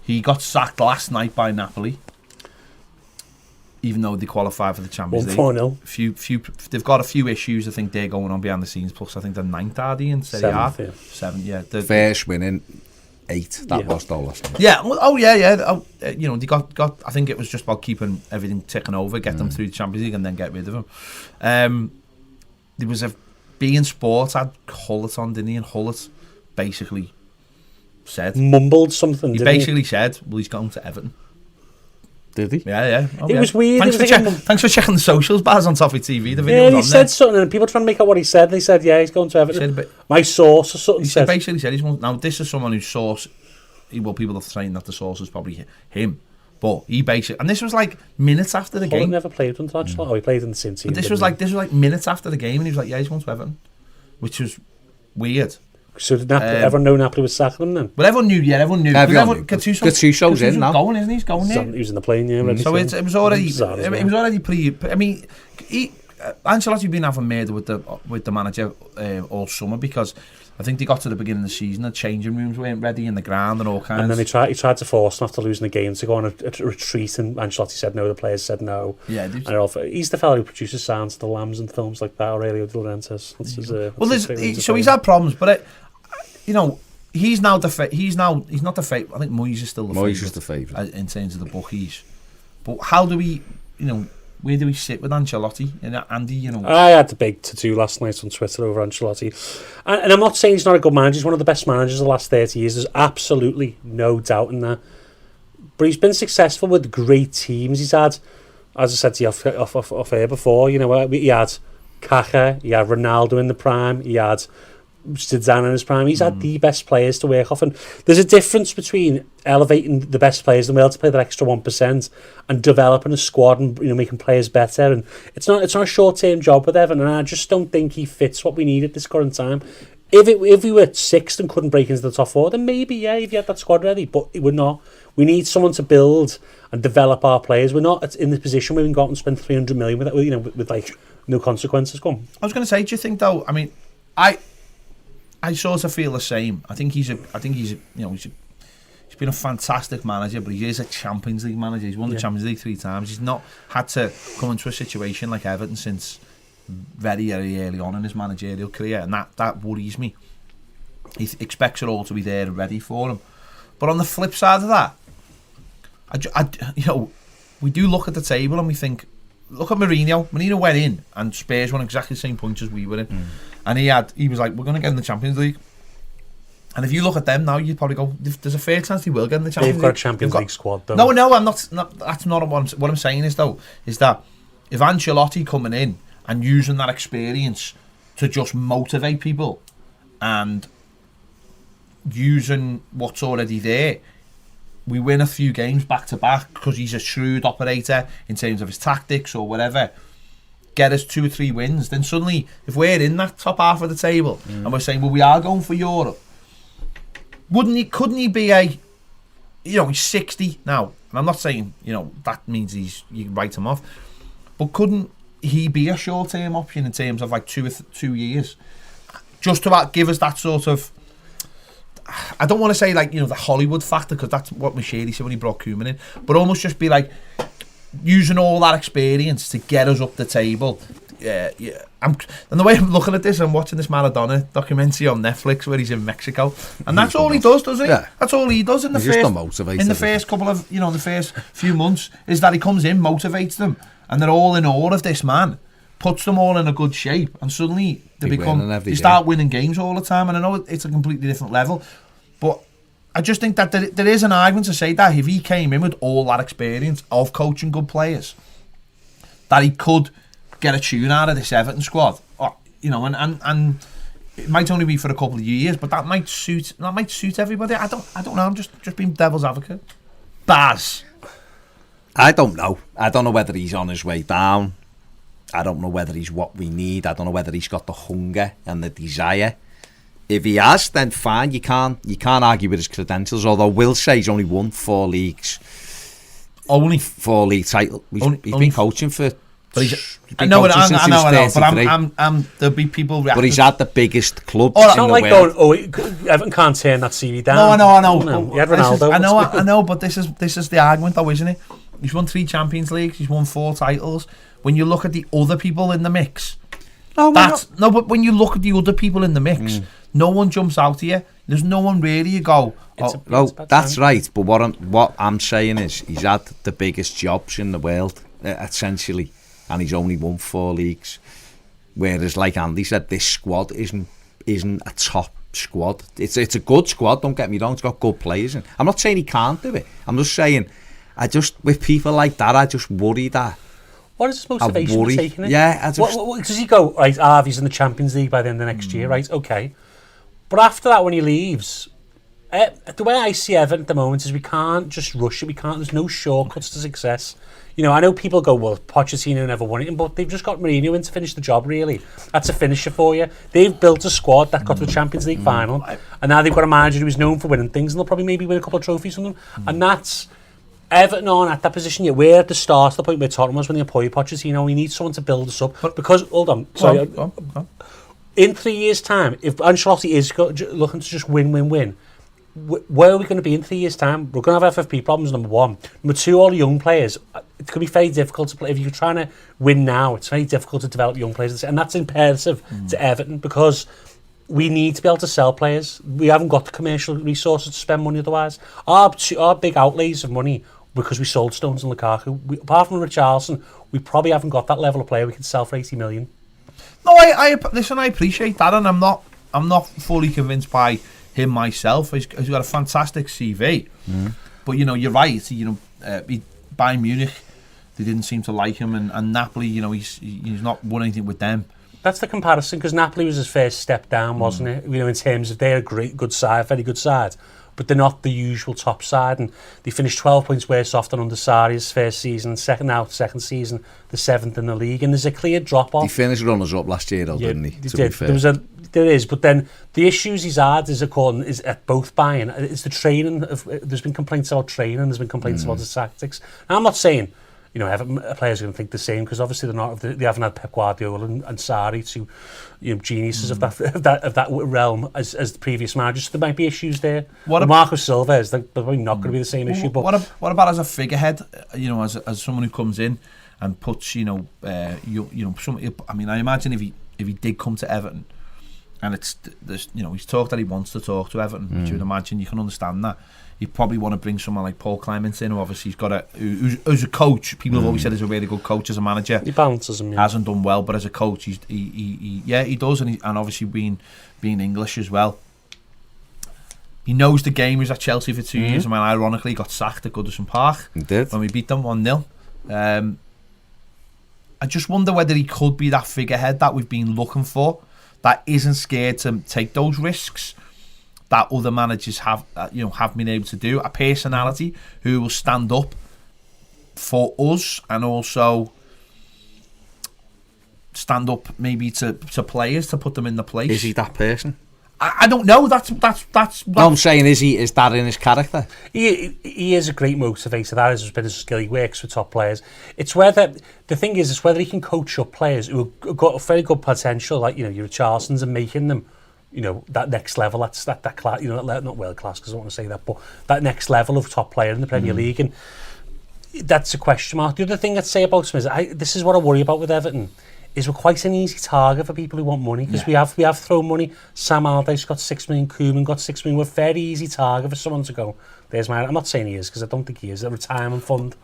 he got sacked last night by Napoli. Even though they qualify for the Champions League. 1-4-0. They've got a few issues I think they're going on behind the scenes. Plus, I think they're 9th, are they, in Serie A? 7th, yeah. First winning 8. That was the last one. Yeah. Oh, you know, they got. I think it was just about keeping everything ticking over, get them through the Champions League, and then get rid of them. There was a beIN Sports had Hullet on, didn't he? And Hullet basically mumbled something. He basically said, "Well, he's going to Everton." Did he? Yeah. Oh, it was weird. Thanks for checking the socials, Baz, on Toffee TV. The video was on he said something, and people trying to make out what he said. They said, "Yeah, he's going to Everton." My source or something he basically said he's going. Now, this is someone whose source. Well, people are saying that the source is probably him, but he basically, and this was like minutes after the game. He never played with him, he played in the same team. This was like minutes after the game, and he was like, "Yeah, he's going to Everton," which was weird. So did everyone know Napoli was sacking him then? Well, everyone knew. Yeah, everyone knew. Gattuso's in now. Going, isn't he? He's going there. He was in the plane, yeah. So it was already. It was already pre. I mean, Ancelotti's been having murder with the manager all summer because I think they got to the beginning of the season, the changing rooms weren't ready in the ground and all kinds. And then he tried to force him after losing the game to go on a retreat, and Ancelotti said no. The players said no. Yeah, and he's the fellow who produces sounds to the Lambs and films like that. Aurelio De Laurentiis. So he's had problems, but you know, he's not the favourite. I think Moyes is still the favourite. Moyes is the favourite in terms of the bookies. But how do we, you know, where do we sit with Ancelotti and Andy? You know, I had the big to-do last night on Twitter over Ancelotti, and I'm not saying he's not a good manager. He's one of the best managers of the last 30 years. There's absolutely no doubt in that. But he's been successful with great teams. He's had, as I said to you off air before, you know, he had Kaká, he had Ronaldo in the prime, he had Zidane in his prime. He's had the best players to work off, and there's a difference between elevating the best players and being able to play that extra 1% and developing a squad and, you know, making players better. And it's not a short-term job with Everton, and I just don't think he fits what we need at this current time. If we were 6th and couldn't break into the top 4, then maybe, yeah, if you had that squad ready, but we're not. We need someone to build and develop our players. We're not in the position where we can go out and spend 300 million with, you know, with like no consequences. Come. I was going to say, do you think though? I mean, I sort of feel the same. I think he's been a fantastic manager, but he is a Champions League manager. He's won the Champions League 3 times. He's not had to come into a situation like Everton since very, very early on in his managerial career, and that worries me. He expects it all to be there and ready for him. But on the flip side of that, you know, we do look at the table and we think, look at Mourinho. Mourinho went in and Spurs won exactly the same points as we were in. And he was like, we're going to get in the Champions League. And if you look at them now, you'd probably go, there's a fair chance they will get in the Champions League. They've got a Champions League squad, though. No, I'm not. That's not what I'm saying is that if Ancelotti coming in and using that experience to just motivate people and using what's already there, we win a few games back to back because he's a shrewd operator in terms of his tactics or whatever, get us 2 or 3 wins, then suddenly if we're in that top half of the table and we're saying, well, we are going for Europe, couldn't he be he's 60 now, and I'm not saying, you know, that means you can write him off, but couldn't he be a short-term option in terms of like 2 years, just to give us that sort of, I don't want to say like, you know, the Hollywood factor, because that's what Machiri said when he brought Koeman in, but almost just be like using all that experience to get us up the table. And the way I'm looking at this, I'm watching this Maradona documentary on Netflix where he's in Mexico, and that's all he does, doesn't he? Yeah. That's all he does in the first couple of, you know, the first few months, is that he comes in, motivates them, and they're all in awe of this man, puts them all in a good shape, and suddenly they start winning games all the time. And I know it's a completely different level, but I just think that there is an argument to say that if he came in with all that experience of coaching good players, that he could get a tune out of this Everton squad, you know, and it might only be for a couple of years, but that might suit everybody. I don't know. I'm just being devil's advocate. Baz, I don't know. I don't know whether he's on his way down. I don't know whether he's what we need. I don't know whether he's got the hunger and the desire. If he has, then fine. You can't argue with his credentials. Although Will say he's only won 4 leagues. Only 4 league titles. He's been coaching for. I know, but there'll be people reacting. But he's had the biggest club. It's not like going, Everton can't turn that CV down. No, I know. You had Ronaldo. I know, but this is the argument, though, isn't it? He's won 3 Champions Leagues. He's won 4 titles. When you look at the other people in the mix, but when you look at the other people in the mix, no one jumps out here. There's no one really. You go, that's right. But what I'm saying is, he's had the biggest jobs in the world, essentially, and he's only won 4 leagues. Whereas, like Andy said, this squad isn't a top squad. It's a good squad. Don't get me wrong. It's got good players. And I'm not saying he can't do it. I'm just saying, with people like that, I just worry that. What is his motivation for taking it? Yeah, does he go, right, Harvey's in the Champions League by the end of next year, right, okay. But after that, when he leaves, the way I see Everton at the moment is we can't just rush it, there's no shortcuts to success. You know, I know people go, well, Pochettino never won it, but they've just got Mourinho in to finish the job, really. That's a finisher for you. They've built a squad that got to the Champions League final, and now they've got a manager who's known for winning things, and they'll probably maybe win a couple of trophies from them, and that's Everton on at that position yet. We're at the start of the point where Tottenham was when they appointed Pochettino. We need someone to build us up. Because, hold on, sorry. In 3 years' time, if Ancelotti is looking to just win, where are we going to be in 3 years' time? We're going to have FFP problems, number 1. Number 2, all the young players. It's going to be very difficult to play. If you're trying to win now, it's very difficult to develop young players. And that's imperative to Everton because we need to be able to sell players. We haven't got the commercial resources to spend money otherwise. Our big outlays of money because we sold Stones and Lukaku. Apart from Richarlison, we probably haven't got that level of player we can sell for 80 million. No, I listen. I appreciate that, and I'm not fully convinced by him myself. He's got a fantastic CV, but you know, you're right. You know, Bayern Munich, they didn't seem to like him, and Napoli, you know, he's not won anything with them. That's the comparison because Napoli was his first step down, wasn't it? You know, in terms of they're a good side, very good side. But they're not the usual top side, and they finished 12 points worse off than under Sarri's first season, second season, the 7th in the league, and there's a clear drop-off. He finished runners-up last year, though, didn't he? There is, but then the issues he's had is at both Bayern. It's the training. There's been complaints about training, there's been complaints about his tactics. Now, I'm not saying, you know, players are going to think the same because obviously they haven't had Pep Guardiola and Sarri, two, you know, geniuses of that realm as the previous managers. So there might be issues there. Marco Silva is probably not going to be the same issue. But what about as a figurehead? You know, as someone who comes in and puts, you know, I mean, I imagine if he did come to Everton, and you know, he's talked that he wants to talk to Everton, which you would imagine you can understand that. You probably want to bring someone like Paul Clement in, who obviously he's got who's a coach. People have always said he's a really good coach as a manager. He balances him. Yeah. Hasn't done well, but as a coach, he does, and obviously being English as well. He knows the game. He was at Chelsea for 2 years, and when ironically he got sacked at Goodison Park. He did when we beat them 1-0. I just wonder whether he could be that figurehead that we've been looking for, that isn't scared to take those risks that other managers have been able to do. A personality who will stand up for us and also stand up maybe to players to put them in the place. Is he that person? I don't know. That's no, I'm saying is that in his character? He is a great motivator. That is a bit of skill. He works with top players. It's whether the thing is whether he can coach up players who have got a very good potential, like, you know, your Richarlisons, and making them, you know, that next level. That's that class. You know, not world class because I don't want to say that, but that next level of top player in the Premier League, and that's a question mark. The other thing I'd say about him is this is what I worry about with Everton. Is we're quite an easy target for people who want money because we have thrown money. Sam Allardyce got 6 million, Koeman got 6 million. We're a very easy target for someone to go, there's my... I'm not saying he is because I don't think he is. A retirement fund.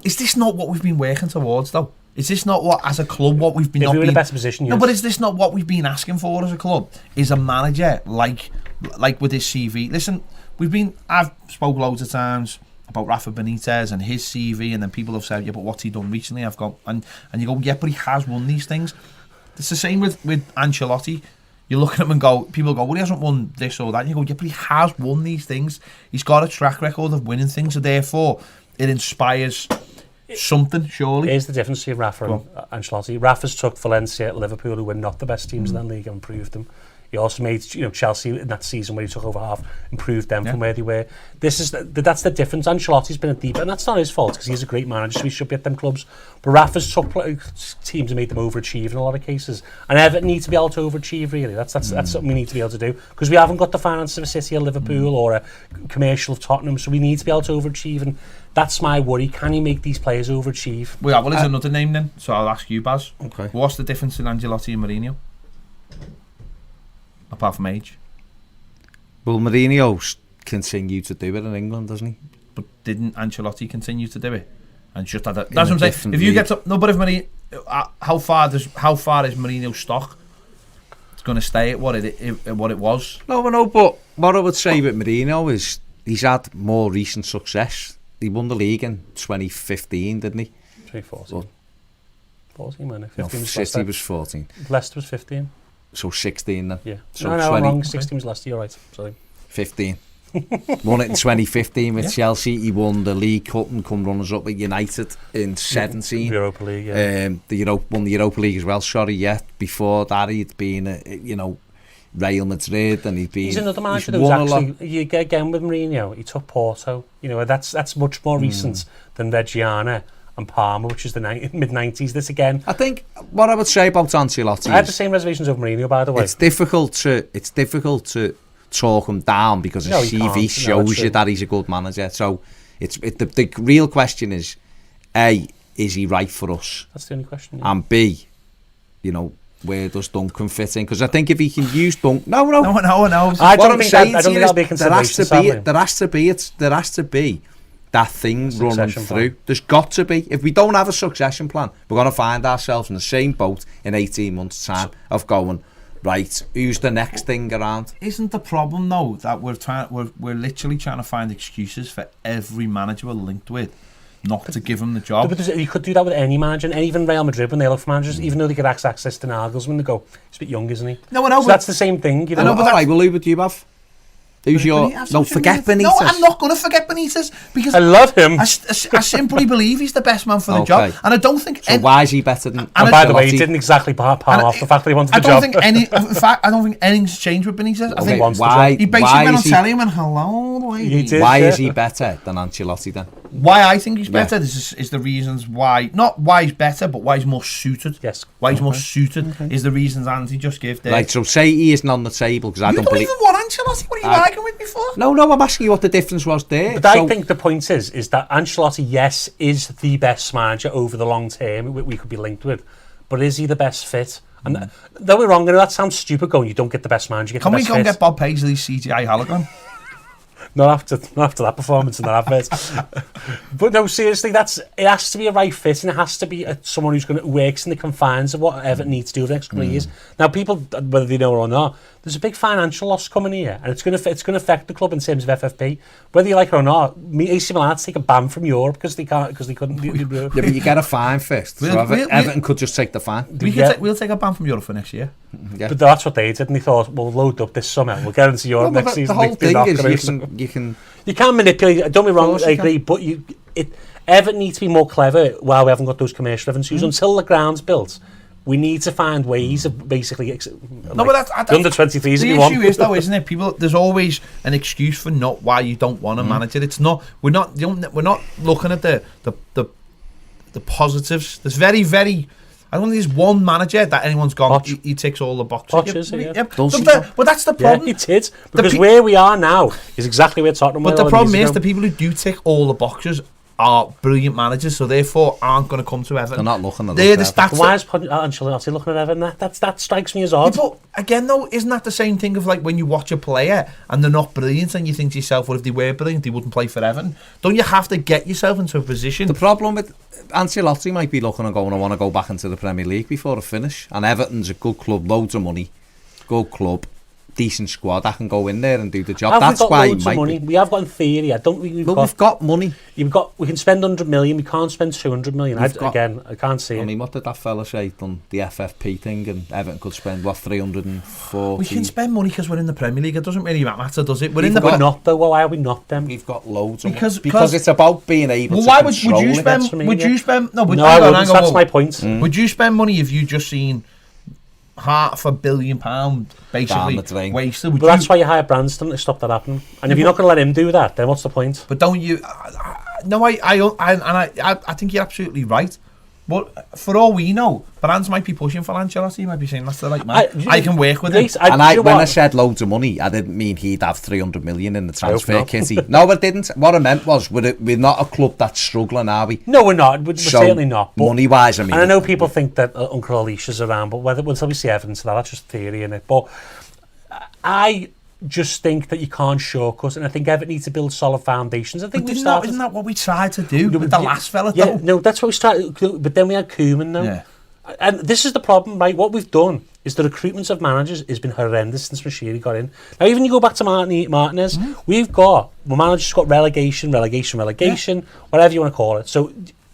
Is this not what we've been working towards, though? Is this not what, as a club, what we've been... If we're in a better position, yes. No, but is this not what we've been asking for as a club? Is a manager like with his CV? Listen, I've spoke loads of times about Rafa Benitez and his CV, and then people have said, yeah, but what's he done recently? I've got, and you go, yeah, but he has won these things. It's the same with Ancelotti. You look at him and go, people go, well, he hasn't won this or that. And you go, yeah, but he has won these things. He's got a track record of winning things, so therefore it inspires something, surely. Here's the difference between Rafa and Ancelotti. Rafa's took Valencia, Liverpool, who were not the best teams in that league, and improved them. He also made, Chelsea in that season where he took over half, improved them from where they were. That's the difference. Ancelotti's been a deep, and that's not his fault because he's a great manager, so he should be at them clubs. But Rafa's took teams and made them overachieve in a lot of cases, and Everton need to be able to overachieve. Really, that's something we need to be able to do because we haven't got the finance of a City or Liverpool or a commercial of Tottenham, so we need to be able to overachieve. And that's my worry. Can he make these players overachieve? Well, there's another name then, so I'll ask you, Baz. Okay. What's the difference in Ancelotti and Mourinho? Apart from age. Well, Mourinho continued to do it in England, doesn't he? But didn't Ancelotti continue to do it? And just had that's what I'm saying. If you league. get to, no, but if Mourinho, how far is Mourinho's stock? It's going to stay at what it was. No, but what I would say with Mourinho is he's had more recent success. He won the league in 2015, didn't he? 2014. Well, 14, man. 15 no, was City was 14. Leicester was 15. So 16 then. Yeah. So no, I'm wrong. 16 was last year, right? Sorry. 15. Won it in 2015 with Chelsea. He won the League Cup and come runners up with United in 17. Europa League, yeah. Won the Europa League as well. Before that he'd been, Real Madrid, and he'd been. He's another manager that was actually. You get again with Mourinho. He took Porto. That's much more recent than Reggiana and Parma, which is the mid-90s. This again. I think what I would say about Ancelotti, I had the same reservations over Mourinho, by the way. It's difficult to talk him down because his CV shows you that he's a good manager. So the real question is, A, is he right for us? That's the only question. Yeah. And B, where does Duncan fit in? Because I think if he can use Duncan, no. I don't think that'll be a consideration. There has to be that thing running through. Plan. There's got to be. If we don't have a succession plan, we're going to find ourselves in the same boat in 18 months' time of going, right, who's the next thing around? Isn't the problem though that we're literally trying to find excuses for every manager we're linked with not to give him the job? But you could do that with any manager, and even Real Madrid when they look for managers, even though they get access to Nagelsmann, they go, he's a bit young, isn't he? No, so that's the same thing. I know, but alright, we'll leave it to you, Bav. Who's your... No, forget Benitez. No, I'm not going to forget Benitez because... I love him. I simply believe he's the best man for the job. And I don't think... So why is he better than... And by the way, he didn't exactly palm off the fact that he wanted the job. In fact, I don't think anything's changed with Benitez. I think he basically went on telly and went, hello, why is he better than Ancelotti then? Why I think he's better is the reasons why... Not why he's better, but why he's more suited. Yes. Why he's more suited is the reasons Andy just gave there. Right, so say he isn't on the table because I don't believe... You don't even want Ancelotti? What are you arguing with me for? No, I'm asking you what the difference was there. But I think the point is that Ancelotti, yes, is the best manager over the long term we could be linked with, but is he the best fit? And though we're wrong, that sounds stupid going, you don't get the best manager, you get the best fit. Can we go and get Bob Paisley's CGI hologram? Not after that performance in that advert. But no, seriously, it has to be a right fit, and it has to be someone who works in the confines of what Everton needs to do over the next couple of years. Now, people, whether they know it or not, there's a big financial loss coming here, and it's going to affect the club in terms of FFP. Whether you like it or not, AC Milan had to take a ban from Europe because they couldn't. Yeah, but you get a fine first. So Everton could just take the fine. We'll take a ban from Europe for next year. Yeah. But that's what they did, and they thought, we'll load up this summer, we'll get into Europe next season. The whole thing is you can manipulate. Don't be wrong, I agree, but Everton need to be more clever while we haven't got those commercial revenues. Until the ground's built, we need to find ways of basically but under 23s. The issue is though, isn't it? There's always an excuse for not why you don't want to manage it. It's not. We're not looking at the positives. There's very, very. I don't think there's one manager that anyone's gone. He ticks all the boxes. But that's the problem. Yeah, he did, because where we are now is exactly where Tottenham were. But the problem is the people who do tick all the boxes are brilliant managers, so therefore aren't going to come to Everton. They're not looking at Everton. Why is Ancelotti looking at Everton? That strikes me as odd. Yeah, but again, though, isn't that the same thing of like when you watch a player and they're not brilliant and you think to yourself, well, if they were brilliant, they wouldn't play for Everton? Don't you have to get yourself into a position? The problem with Ancelotti might be looking and going, I want to go back into the Premier League before I finish. And Everton's a good club, loads of money, good club. decent squad that can go in there and do the job. Have That's we got why he loads of might money? be. We have got in theory. I don't think we've Well, got. we've got money. We can spend 100 million. We can't spend 200 million. I can't see I it. mean, what did that fella say on the FFP thing? And Everton could spend, what, 340? We can spend money because we're in the Premier League. It doesn't really matter, does it? We're not, though. Well, why are we not them? We've got loads of because money. Because it's about being able to why control would you it. spend? Would you spend? No, I wouldn't. That's my point. Would you spend money if you just seen £500 million basically wasted? But that's why you hire Branston to stop that happening. And if you're not going to let him do that, then what's the point? But don't you? No, I think you're absolutely right. But for all we know, Brands might be pushing for Ancelotti. He might be saying that's the right man. I can work with him. When I said loads of money, I didn't mean he'd have 300 million in the transfer kitty. No, I didn't. What I meant was we're not a club that's struggling, are we? No, we're not. We're certainly not. Money wise, I mean. And I know people think that Uncle Alicia's around, but until we see evidence of that, that's just theory in it. But I just think that you can't shortcut, and I think Everton needs to build solid foundations. I think isn't that what we tried to do with the last fella? Yeah, no, that's what we started. But then we had Koeman, though. Yeah. And this is the problem, right? What we've done is the recruitment of managers has been horrendous since Mashiri got in. Now, even you go back to Martinez, the managers got relegation, whatever you want to call it. So,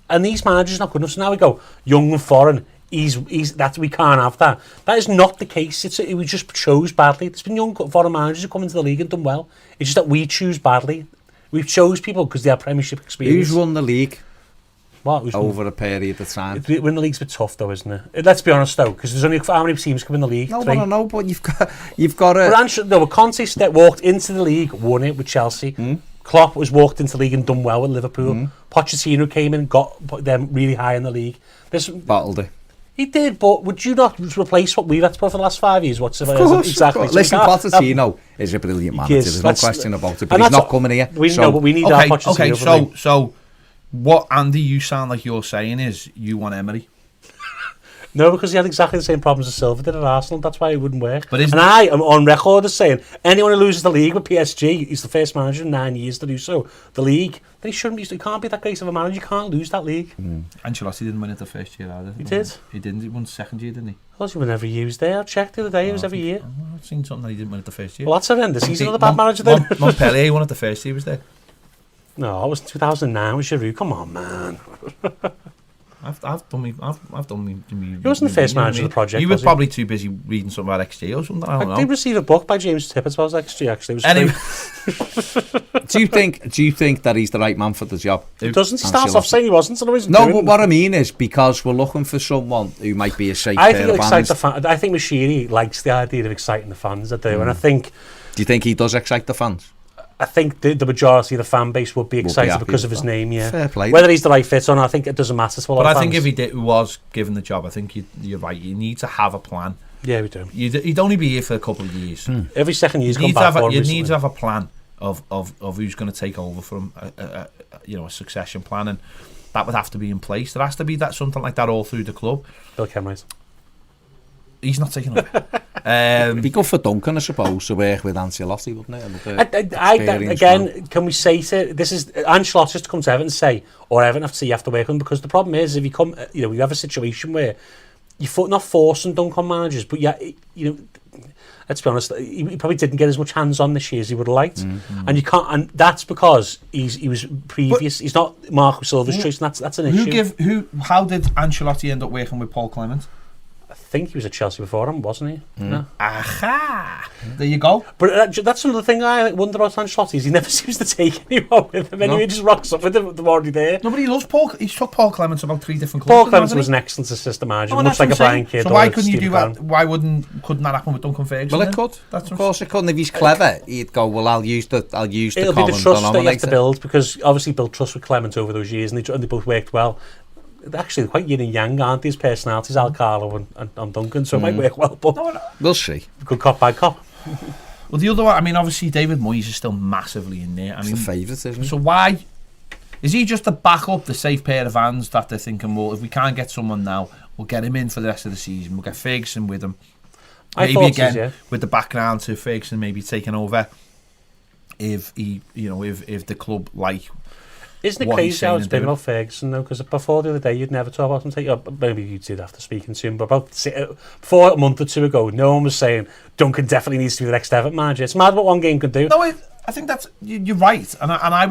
and these managers are not good enough. So now we go young and foreign. We can't have that. That is not the case. We just chose badly. There's been young foreign managers who come into the league and done well. It's just that we choose badly. We chose people because they have Premiership experience. Who's won the league? Over a period of time. Winning the league's a bit tough, though, isn't it? Let's be honest, though, because there's only how many teams come in the league? No, I don't know, but you've got to. But Conte walked into the league, won it with Chelsea. Klopp walked into the league and done well with Liverpool. Pochettino came in and got them really high in the league. Battled it. He did, but would you not replace what we've had to put for the last 5 years? Exactly. Listen, Pochettino is a brilliant manager. There's no question about it, but he's not coming here. But we need that Pochettino. Okay, so what, Andy, you sound like you're saying is you want Emery. No, because he had exactly the same problems as Silva did at Arsenal. That's why it wouldn't work. And I am on record as saying anyone who loses the league with PSG, he's the first manager in 9 years to do so. The league, then he can't be that great of a manager. You can't lose that league. Ancelotti didn't win it the first year either. He did. He didn't. He won second year, didn't he? Well, he won every year. He was there. I checked the other day. It was every year. I've seen something that he didn't win it the first year. Well, that's horrendous. He's another bad manager then. Montpellier won it the first year. Was there? No, it was 2009. It was Giroud. Come on, man. I've done me. He wasn't the first manager of the project. He was probably too busy reading something about XG or something. I don't know. I did receive a book by James Tippett about XG. Actually, Do you think that he's the right man for the job? He doesn't. He starts off saying he wasn't. So no, but what I mean is because we're looking for someone who might be a safe pair of hands. I think Mashiri likes the idea of exciting the fans. I do, and I think. Do you think he does excite the fans? I think the majority of the fan base would be excited because of his name, yeah. Fair play. Whether he's the right fit or not, I think it doesn't matter to a lot of fans. But I think if he was given the job, I think you're right. You need to have a plan. Yeah, we do. You'd only be here for a couple of years. Every second year's you gone back for him. You need to have a plan of who's going to take over from a succession plan, and that would have to be in place. There has to be something like that all through the club. Bill Kenwright. He's not taking over. It'd be good for Duncan, I suppose, to work with Ancelotti, wouldn't it? Again, can we say this is Ancelotti just to come to Everton and say, or Everton have to say you have to work with him, because the problem is if you come, you have a situation where you're not forcing Duncan managers, but let's be honest, he probably didn't get as much hands on this year as he would have liked, and you can't, and that's because he was previous. He's not Marco Silva's choice, and that's an issue. How did Ancelotti end up working with Paul Clement? I think he was at Chelsea before him, wasn't he? No. Aha! There you go. But that's another thing I wonder about Ancelotti, is he never seems to take anyone with him. Anyway, he just rocks up with them already there. Nobody loves Paul. He's took Paul Clement to about 3 different clubs. Paul Clement was an excellent assistant manager, much like a Brian Kidd. So why couldn't you do that? Why couldn't that happen with Duncan Ferguson? Well, it could. Of course it could. And if he's clever, he'd go, well, I'll use the common denominator. It'll be the trust that you have to build, because obviously built trust with Clement over those years, and they both worked well. Actually, quite yin and yang, aren't these personalities, Al Carlo and Duncan, so it might work well, but we'll see. Good cop, bad cop. Well, the other one, I mean, obviously David Moyes is still massively in there. It's the favourite, isn't he? So why is he just to back up the safe pair of hands that they're thinking, well, if we can't get someone now, we'll get him in for the rest of the season, we'll get Ferguson with him, maybe again with the background to Ferguson maybe taking over if he, if the club like Isn't it what he's crazy saying how it's and been doing. about Ferguson, though? Because before the other day, you'd never talk about him. Maybe you did after speaking to him, but before a month or two ago, no one was saying Duncan definitely needs to be the next Everton manager. It's mad what one game can do. No, I think that's you're right, and I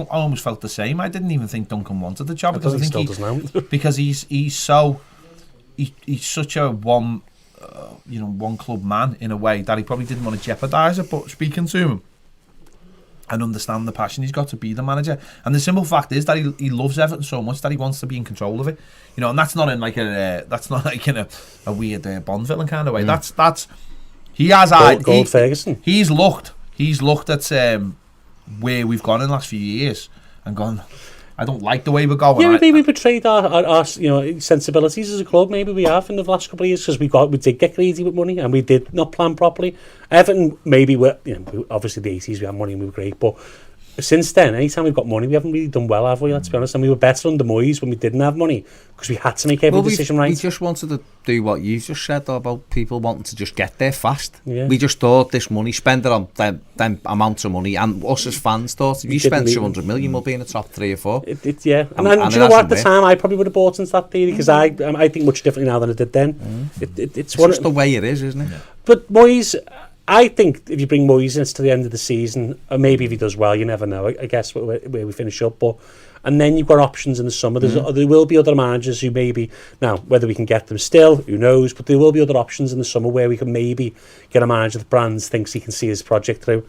almost felt the same. I didn't even think Duncan wanted the job because I think he still does now. because he's such a one club man in a way that he probably didn't want to jeopardise it. But speaking to him and understand the passion he's got to be the manager, and the simple fact is that he loves Everton so much that he wants to be in control of it. And that's not in like a weird Bond villain kind of way. That's he has Gold Ferguson. He's looked at where we've gone in the last few years and gone, I don't like the way we're going. Yeah, maybe we betrayed our sensibilities as a club. Maybe we have in the last couple of years because we did get greedy with money and we did not plan properly. Everton, maybe obviously the 80s we had money and we were great, but since then, anytime we've got money, we haven't really done well, have we? Let's be honest. And we were better under Moyes when we didn't have money because we had to make every decision right. We just wanted to do what you just said about people wanting to just get there fast. Yeah. We just thought this money, spend it on them amounts of money, and us as fans thought if you spend 200 million, we'll be in the top 3 or 4. Yeah. And do you know what? At the time, I probably would have bought into that theory because I think much differently now than I did then. It's just the way it is, isn't it? Yeah. But Moyes, I think if you bring Moyes in to the end of the season, or maybe if he does well, you never know. I guess where we finish up, and then you've got options in the summer. There will be other managers who maybe now whether we can get them still, who knows? But there will be other options in the summer where we can maybe get a manager that Brands thinks he can see his project through.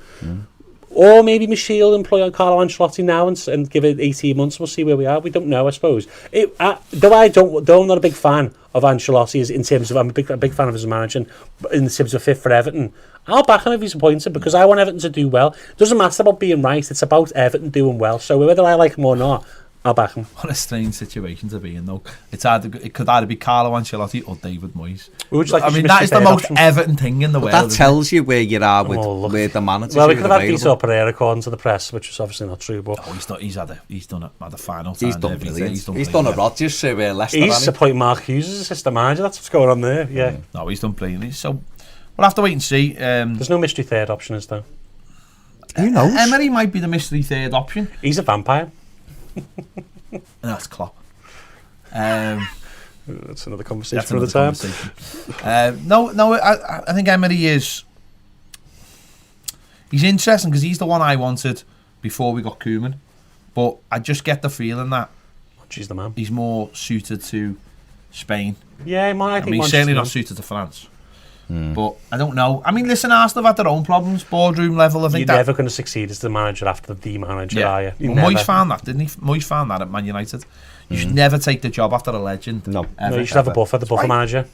Or maybe Minshall employ Carlo Ancelotti now and give it 18 months. We'll see where we are. We don't know, I suppose. Though I'm not a big fan of Ancelotti in terms of I'm a big fan of his manager in terms of fit for Everton. I'll back him if he's appointed because I want Everton to do well. It doesn't matter about being right. It's about Everton doing well. So whether I like him or not, I'll back him. What a strange situation to be in, though. It could either be Carlo Ancelotti or David Moyes. That is the most Everton thing in the world. That tells you where you are with the manager. Well, we could have had Peter Pereira according to the press, which is obviously not true. But he's done it at the final. He's done brilliant. He's done a Rodgers to Leicester. He's appointed Mark Hughes as assistant manager. That's what's going on there. Yeah. No, he's done brilliant. So we'll have to wait and see. There's no mystery third option, is there? Who knows? Emery might be the mystery third option. He's a vampire. And that's Klopp. That's another conversation for another time. I think Emery is. He's interesting because he's the one I wanted before we got Koeman, but I just get the feeling that she's the man. He's more suited to Spain. Yeah, I think he's certainly not suited to France. But I don't know. I mean, listen, Arsenal have had their own problems, boardroom level. I think you're never going to succeed as the manager after the manager, are you? Moyes found that, didn't he? Moyes found that at Man United. You should never take the job after a legend. No, you should have a buffer, the buffer manager.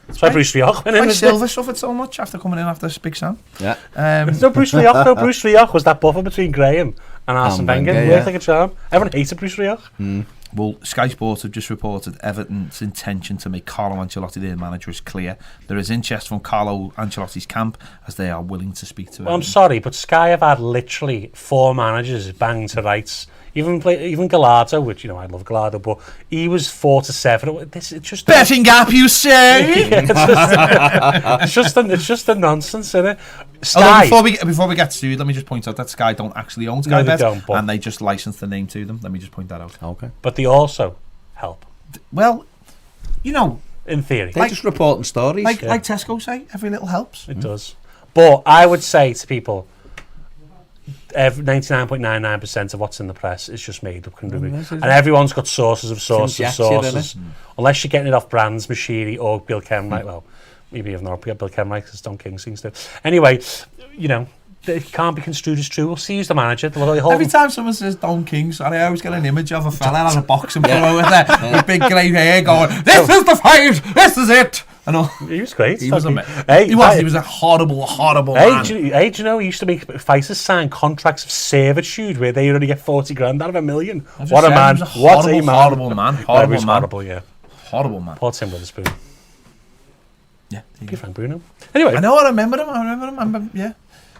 That's why Bruce Rioch went in. Why Silva suffered so much after coming in after Big Sam. Yeah. No, Bruce Rioch, though. Bruce Rioch was that buffer between Graham and Arsene Wenger. Worked like a charm. Everyone hated Bruce Rioch. Well, Sky Sports have just reported Everton's intention to make Carlo Ancelotti their manager is clear. There is interest from Carlo Ancelotti's camp as they are willing to speak to him. Well, I'm sorry, but Sky have had literally 4 managers banged to rights. Even Gallardo, which I love Gallardo, but he was 4-7. It's just betting gap, you say? It's just a nonsense, isn't it? Sky. Before we get sued, let me just point out that Sky don't actually own Sky Bet, and they just license the name to them. Let me just point that out. Okay, but they also help. Well, in theory, they're just reporting stories. Like Tesco say, every little helps. It does. But I would say to people, 99.99% of what's in the press is just made up, and everyone's got sources. Unless you're getting it off Brands, Machinery, or Bill Kenwright. Well, maybe you've not got Bill Kenwright because Don King sings to. Anyway, it can't be construed as true. We'll see who's the manager. Every time someone says Don King, I always get an image of a fella on a boxing promo with big grey hair going, "This is the fight. This is it." I know. He was great. He was a horrible man. Do you know he used to make fighters sign contracts of servitude where they only get 40 grand out of $1 million? What a man. What a man. Horrible man. Horrible, yeah. Horrible man. Poor Tim Witherspoon. Yeah. Good Frank Bruno. Anyway. I remember him. Yeah.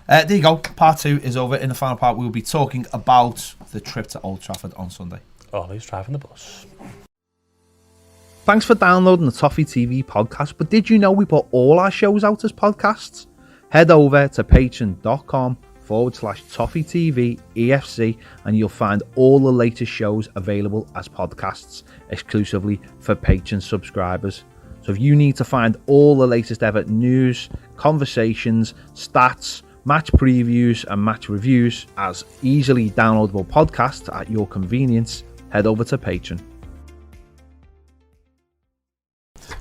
There you go. Part 2 is over. In the final part, we'll be talking about the trip to Old Trafford on Sunday. Oh, he's driving the bus. Thanks for downloading the Toffee TV podcast, but did you know we put all our shows out as podcasts? Head over to patreon.com Toffee TV EFC, and you'll find all the latest shows available as podcasts exclusively for Patreon subscribers. So if you need to find all the latest Everton news, conversations, stats, match previews and match reviews as easily downloadable podcasts at your convenience, head over to Patreon.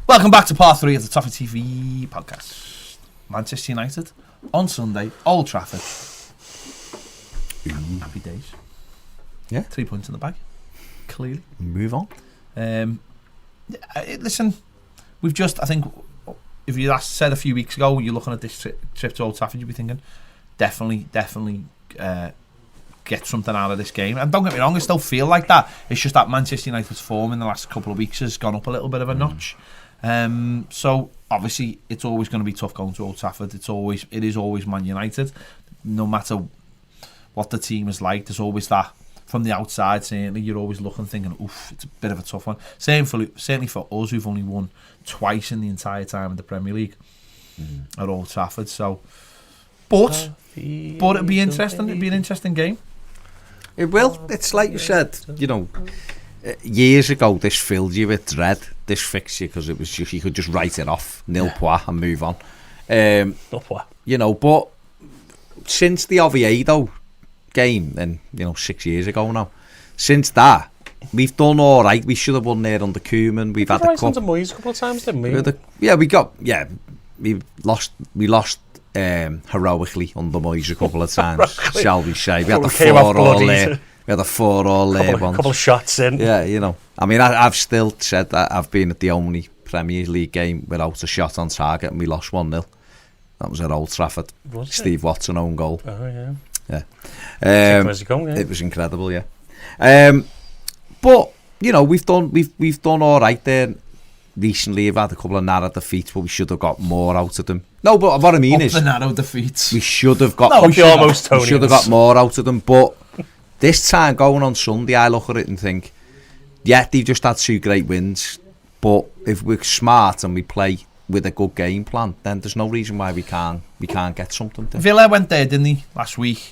Welcome back to part 3 of the Toffee TV podcast. Manchester United on Sunday, Old Trafford. Happy days. Yeah. 3 points in the bag. Clearly. Move on. Listen, we've just, I think, if you said a few weeks ago, you're looking at this trip to Old Trafford, you'd be thinking, definitely get something out of this game. And don't get me wrong, I still feel like that. It's just that Manchester United's form in the last couple of weeks has gone up a little bit of a notch. So obviously it's always going to be tough going to Old Trafford. It is always Man United, no matter what the team is like. There's always that from the outside. Certainly you're always looking, thinking, oof, it's a bit of a tough one. Certainly for us, who've only won twice in the entire time in the Premier League at Old Trafford. So, but it'd be interesting. It'd be an interesting game. It will. It's like you said, you know, years ago this filled you with dread, this fixture, because it was just, you could just write it off, nil point, and move on. You know, but since the Oviedo game, and you know, 6 years ago now, since that, we've done all right. We should have won there under Koeman. We've had a couple of times, didn't we? We lost heroically under Moyes a couple of times, shall we say. We had the 4-all there. We had a 4-all there once. A couple of shots in. Yeah, you know. I mean, I've still said that I've been at the only Premier League game without a shot on target, and we lost 1-0. That was at Old Trafford. Steve Watson own goal. Oh, yeah. It was incredible, yeah. But, you know, we've done all right there. Recently, we've had a couple of narrow defeats, but we should have got more out of them. No, but what I mean is, the narrow defeats. We should have got. We should have got more out of them. But this time going on Sunday, I look at it and think, yeah, they've just had 2 great wins. But if we're smart and we play with a good game plan, then there's no reason why we can't get something. Villa went there, didn't he, last week?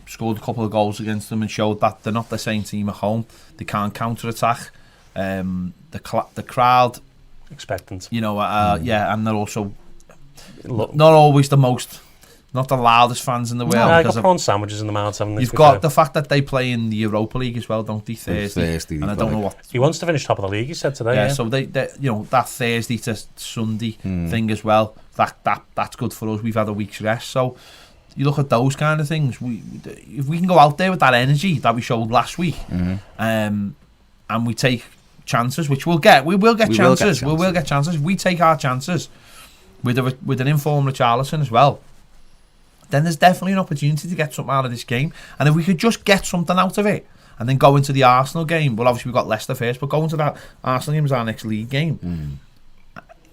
Scored a couple of goals against them and showed that they're not the same team at home. They can't counter-attack. The crowd expectant, you know, and they're also not always not the loudest fans in the world. I got prawn sandwiches in the mouth. You've got the fact that they play in the Europa League as well, don't they? Thursday, and I don't know what he wants to finish top of the league. He said today. Yeah, so they you know, that Thursday to Sunday thing as well. That's good for us. We've had a week's rest, so you look at those kind of things. If we can go out there with that energy that we showed last week, and we take chances, which we'll get. We will get chances. We will get chances. We take our chances with an informed Richarlison as well. Then there's definitely an opportunity to get something out of this game. And if we could just get something out of it, and then go into the Arsenal game. Well, obviously we've got Leicester first, but go into that Arsenal game is our next league game.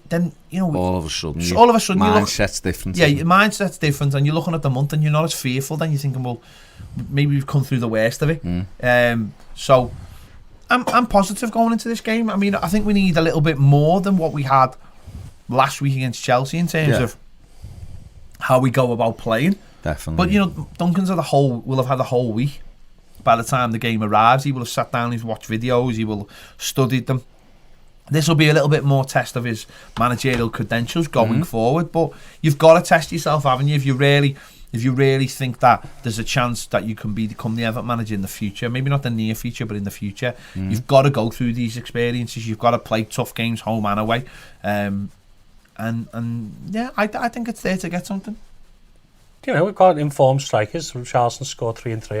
Then you know, all of a sudden, mindset's different. Yeah, your mindset's different, and you're looking at the month, and you're not as fearful. Then you're thinking, well, maybe we've come through the worst of it. So. I'm positive going into this game. I mean, I think we need a little bit more than what we had last week against Chelsea in terms of how we go about playing. Definitely. But you know, Duncan's will have had a whole week. By the time the game arrives, he will have sat down, he's watched videos, he will have studied them. This will be a little bit more test of his managerial credentials going forward. But you've got to test yourself, haven't you? If you really think that there's a chance that you can become the Everton manager in the future, maybe not the near future, but in the future, you've got to go through these experiences. You've got to play tough games, home and away. And yeah, I think it's there to get something. You know, we've got informed strikers. Richarlison scored 3 and 3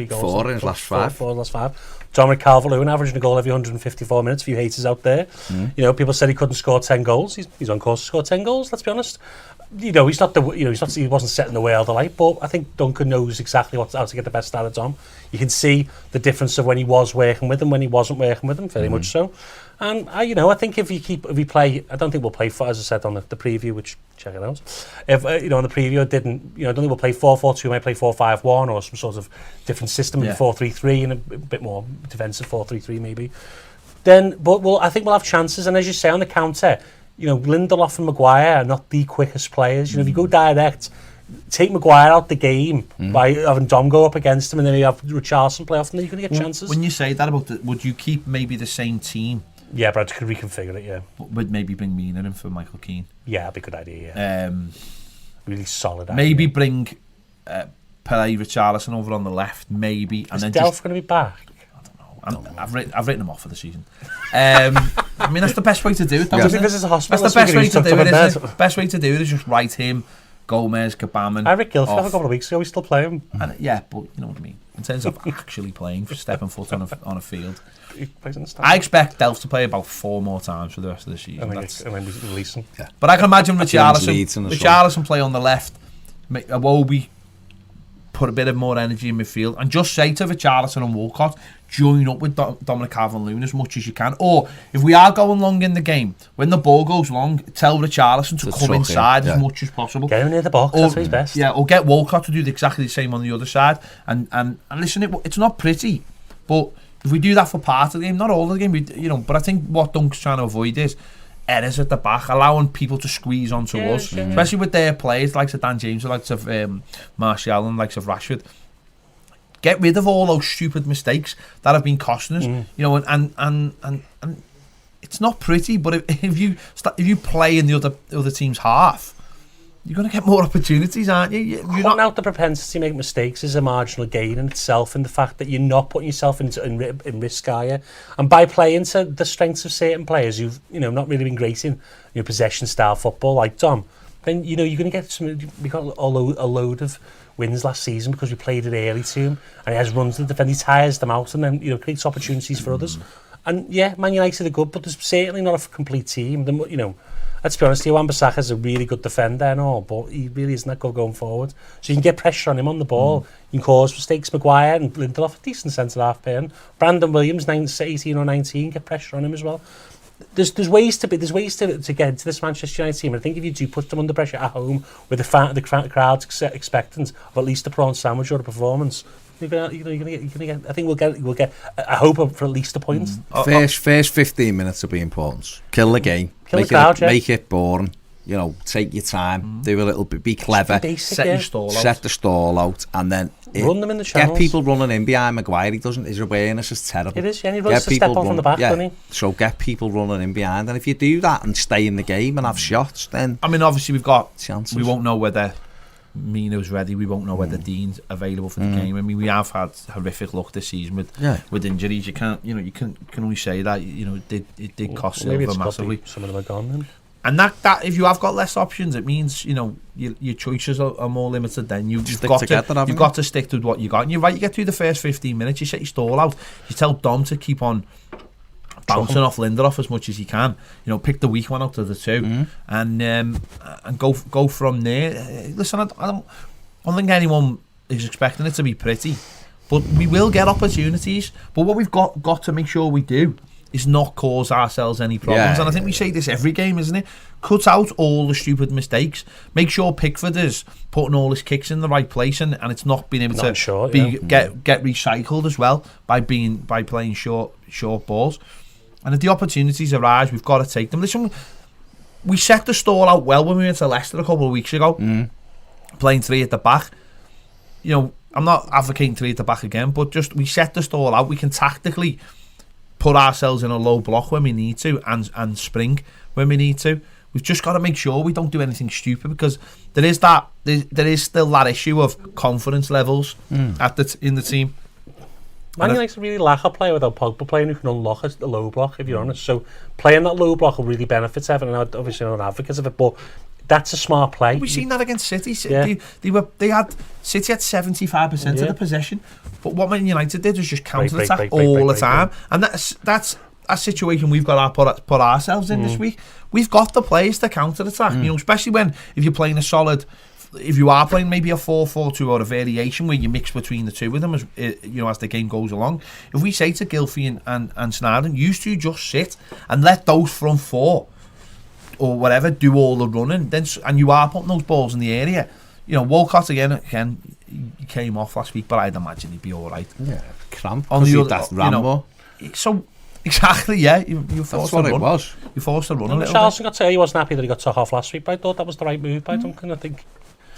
goals. 4 in his last 5. 4 in his last 5. Dominic Calvert-Lewin averaging a goal every 154 minutes. A few haters out there. You know, people said he couldn't score 10 goals. He's on course to score 10 goals. Let's be honest. You know, he wasn't setting the world alight, but I think Duncan knows exactly how to get the best out of Dom. You can see the difference of when he was working with him, when he wasn't working with him, very much so. And I think if we play, I don't think we'll play as I said on the preview, which check it out. If on the preview, I don't think we'll play 4-4-2, we might play 4-5-1 or some sort of different system, 4-3-3 and a bit more defensive 4-3-3 maybe. Then, but I think we'll have chances, and as you say on the counter. You know, Lindelof and Maguire are not the quickest players. You know, if you go direct, take Maguire out the game by having Dom go up against him, and then you have Richarlison play off, and then you're going to get chances. When you say that about would you keep maybe the same team? Yeah, but I could reconfigure it, yeah. But would maybe bring Mina in for Michael Keane? Yeah, that'd be a good idea, yeah. Really solid idea. Maybe bring Pele Richarlison over on the left, maybe. Is Delph going to be back? I've written him off for the season. I mean, that's the best way to do it. That's the best way to do it, isn't it? Best way to do it is just write him, Gomez, Kabaman. I read Gilfie a couple of weeks ago. We still play him. And, yeah, but you know what I mean. In terms of actually playing, stepping foot on a field, I expect Delph to play about 4 more times for the rest of the season. And then we release him. Yeah. But I can imagine Richarlison play on the left, Iwobi put a bit of more energy in midfield, and just say to Richarlison and Walcott, join up with Dominic Calvert-Lewin as much as you can. Or if we are going long in the game, when the ball goes long, tell Richarlison to come inside as much as possible. Get him near the box, that's his best. Yeah, or get Walcott to do exactly the same on the other side. And listen, it's not pretty, but if we do that for part of the game, not all of the game, but I think what Dunk's trying to avoid is errors at the back, allowing people to squeeze onto us, especially with their players, like Dan James, like of Martial and like of Rashford. Get rid of all those stupid mistakes that have been costing us, and it's not pretty. But if you play in the other team's half, you're going to get more opportunities, aren't you? Cutting out the propensity to make mistakes is a marginal gain in itself, in the fact that you're not putting yourself in risk, are you? And by playing to the strengths of certain players who've not really been great in possession style football, like Dom, then you're going to get we got a load of wins last season because we played it early to him, and he has runs to defend, he tires them out, and then creates opportunities for others. And yeah, Man United are good, but there's certainly not a complete team. Let's be honest, Wan-Bissaka's a really good defender and all, but he really isn't that good going forward. So you can get pressure on him on the ball. You can cause mistakes. Maguire and Lindelof, a decent centre-half pair. Brandon Williams, 18 or 19, get pressure on him as well. There's ways to get into this Manchester United team. And I think if you do put them under pressure at home, with the crowd's expectant of at least a prawn sandwich or a performance, you're gonna get. I think we'll get. I hope for at least a point. First 15 minutes will be important. Kill the game. Make it boring. Take your time. Do a little bit. Be clever. Set your stall out. Set the stall out, and then run them in the channels. Get people running in behind Maguire. His awareness is terrible. It is. Yeah, he runs to step on from the back, doesn't he? So get people running in behind, and if you do that and stay in the game and have shots, then I mean, obviously we've got chances. We won't know whether Mino's ready. We won't know whether Dean's available for the game. I mean, we have had horrific luck this season with injuries. You can't, you can only say that. It did cost Silva massively. Some of them are gone then. And that if you have got less options, it means your choices are more limited. Then you've got to stick to what you got. And you're right. You get through the first 15 minutes. You set your stall out. You tell Dom to keep on bouncing off Lindelof as much as he can. Pick the weak one out of the two, and go from there. Listen, I don't think anyone is expecting it to be pretty, but we will get opportunities. But what we've got to make sure we do is not cause ourselves any problems. And I think we say this every game, isn't it? Cut out all the stupid mistakes. Make sure Pickford is putting all his kicks in the right place, and it's not being able to get recycled as well by playing short balls. And if the opportunities arise, we've got to take them. Listen, we set the stall out well when we went to Leicester a couple of weeks ago, playing 3 at the back. I'm not advocating 3 at the back again, but just we set the stall out. We can tactically put ourselves in a low block when we need to, and spring when we need to. We've just got to make sure we don't do anything stupid, because there is still that issue of confidence levels in the team. Man United really lack a player without Pogba playing who can unlock a low block, if you're honest. So playing that low block will really benefit Everton. And obviously I'm an advocate of it, but that's a smart play. We've seen that against City. City had 75% of the possession, but what Man United did was just counter attack all the time, and that's a situation we've got to put ourselves in this week. We've got the players to counter attack, especially if you're playing if you are playing maybe a 4-4-2 or a variation where you mix between the two of them as the game goes along. If we say to Gylfi and Snarden, you two just sit and let those front 4 or whatever do all the running, and you are putting those balls in the area. Walcott again he came off last week, but I'd imagine he'd be all right. Yeah, cramp on the other, Rambo. So exactly, yeah. You forced That's what to run. It was. You forced to run a little Charleston got to say he wasn't happy that he got took off last week, but I thought that was the right move by Duncan. I think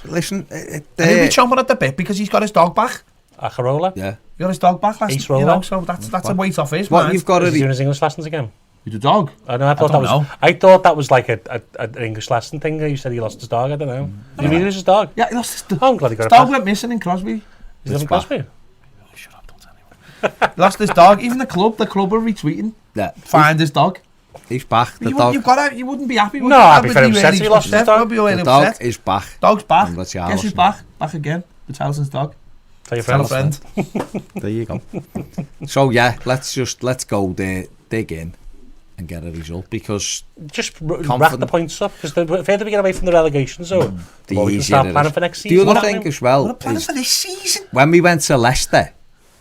listen, And he'll be chomping at the bit because he's got his dog back. Acharola. yeah. He got his dog back last, Ace you know, roller. so that's a weight off his What mind. you've got Is he to doing his English lessons again? With the dog. I know. I thought don't that was. know. I thought that was like an English lesson thing. You said he lost his dog. I don't know. Did you mean lose his dog? Yeah, he lost his dog. Oh, I'm glad he got His it dog back. went missing in Crosby. Is he living It's back. Crosby? Shut up, don't tell anyone. Lost his dog. Even the club were retweeting. Yeah. Find his dog. He's back. The You dog. you wouldn't be happy with No, that. I'd be very upset if he lost his dog. I'd be really The dog upset. is back. Dog's back. And that's Guess who's Allison. back? Back again. Richarlison's dog. Tell your Tell a friends. friend. There you go. So yeah, let's go there, dig in, and get a result because Just rack Confident. the points up because the further we get away from the relegation zone, the well, we can easier start it planning is. for next The season. other What thing happening? as well What a plan is for this season. when we went to Leicester.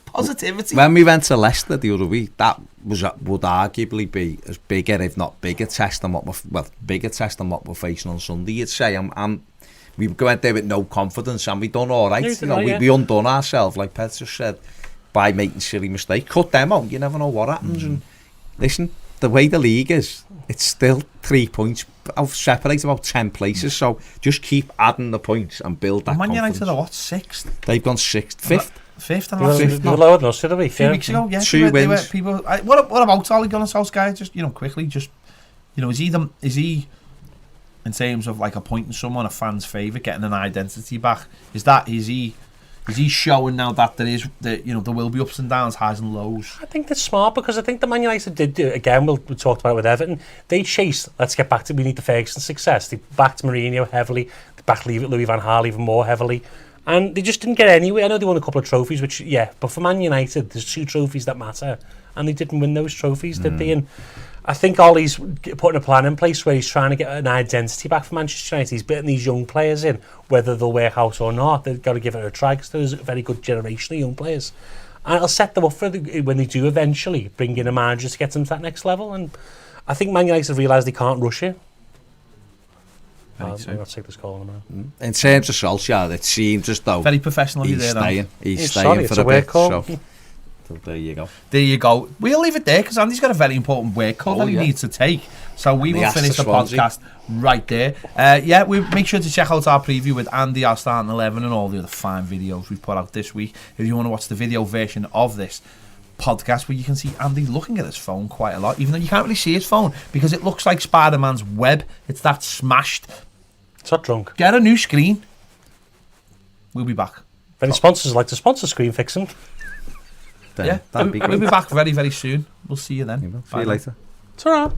Positivity. When we went to Leicester the other week, that would arguably be as bigger, if not bigger, test than what we're facing on Sunday. You'd say, we went there with no confidence, and we done all right. Yeah, You know, yeah. we undone ourselves, like Pet just said, by making silly mistakes. Cut them out. You never know what happens. And listen, the way the league is, it's still 3 points. I've separated about 10 places, so just keep adding the points and build that Man confidence. United are what, 6th? They've gone 6th, 5th. 5th and They were- last they were lower than us, did they? a few weeks ago, yeah. Two they were wins. people. What about Ole Gunnar Solskjaer? Just quickly, is he in terms of like appointing someone a fan's favourite, getting an identity back? Is he showing now that there will be ups and downs, highs and lows? I think that's smart because I think the Man United did do it again. We talked about it with Everton. They chased. Let's get back to we need the Ferguson success. They backed Mourinho heavily. They backed Louis van Gaal even more heavily. And they just didn't get anywhere. I know they won a couple of trophies, but for Man United, there's 2 trophies that matter, and they didn't win those trophies, did they? And I think Ollie's putting a plan in place where he's trying to get an identity back for Manchester United. He's putting these young players in, whether they'll work out or not. They've got to give it a try because there's a very good generation of young players, and it'll set them up for when they do eventually bring in a manager to get them to that next level. And I think Man United have realised they can't rush it. I'll take this call in a minute. In terms of Solskjaer, it seems as though Very professional. he's staying. He's staying sorry, for it's a a work bit. call. So there you go. There you go. We'll leave it there because Andy's got a very important work call that he yeah. needs to take. So we And he will has finish to the Swansea. podcast right there. We make sure to check out our preview with Andy, our starting 11, and all the other fine videos we've put out this week. If you want to watch the video version of this podcast, where you can see Andy looking at his phone quite a lot, even though you can't really see his phone because it looks like Spider-Man's web. It's that smashed. It's not drunk. Get a new screen. We'll be back. If any sponsors like to sponsor screen fixing, Then Yeah, that'd be we'll great. be back very, very soon. We'll see you then. See you later. it's alright.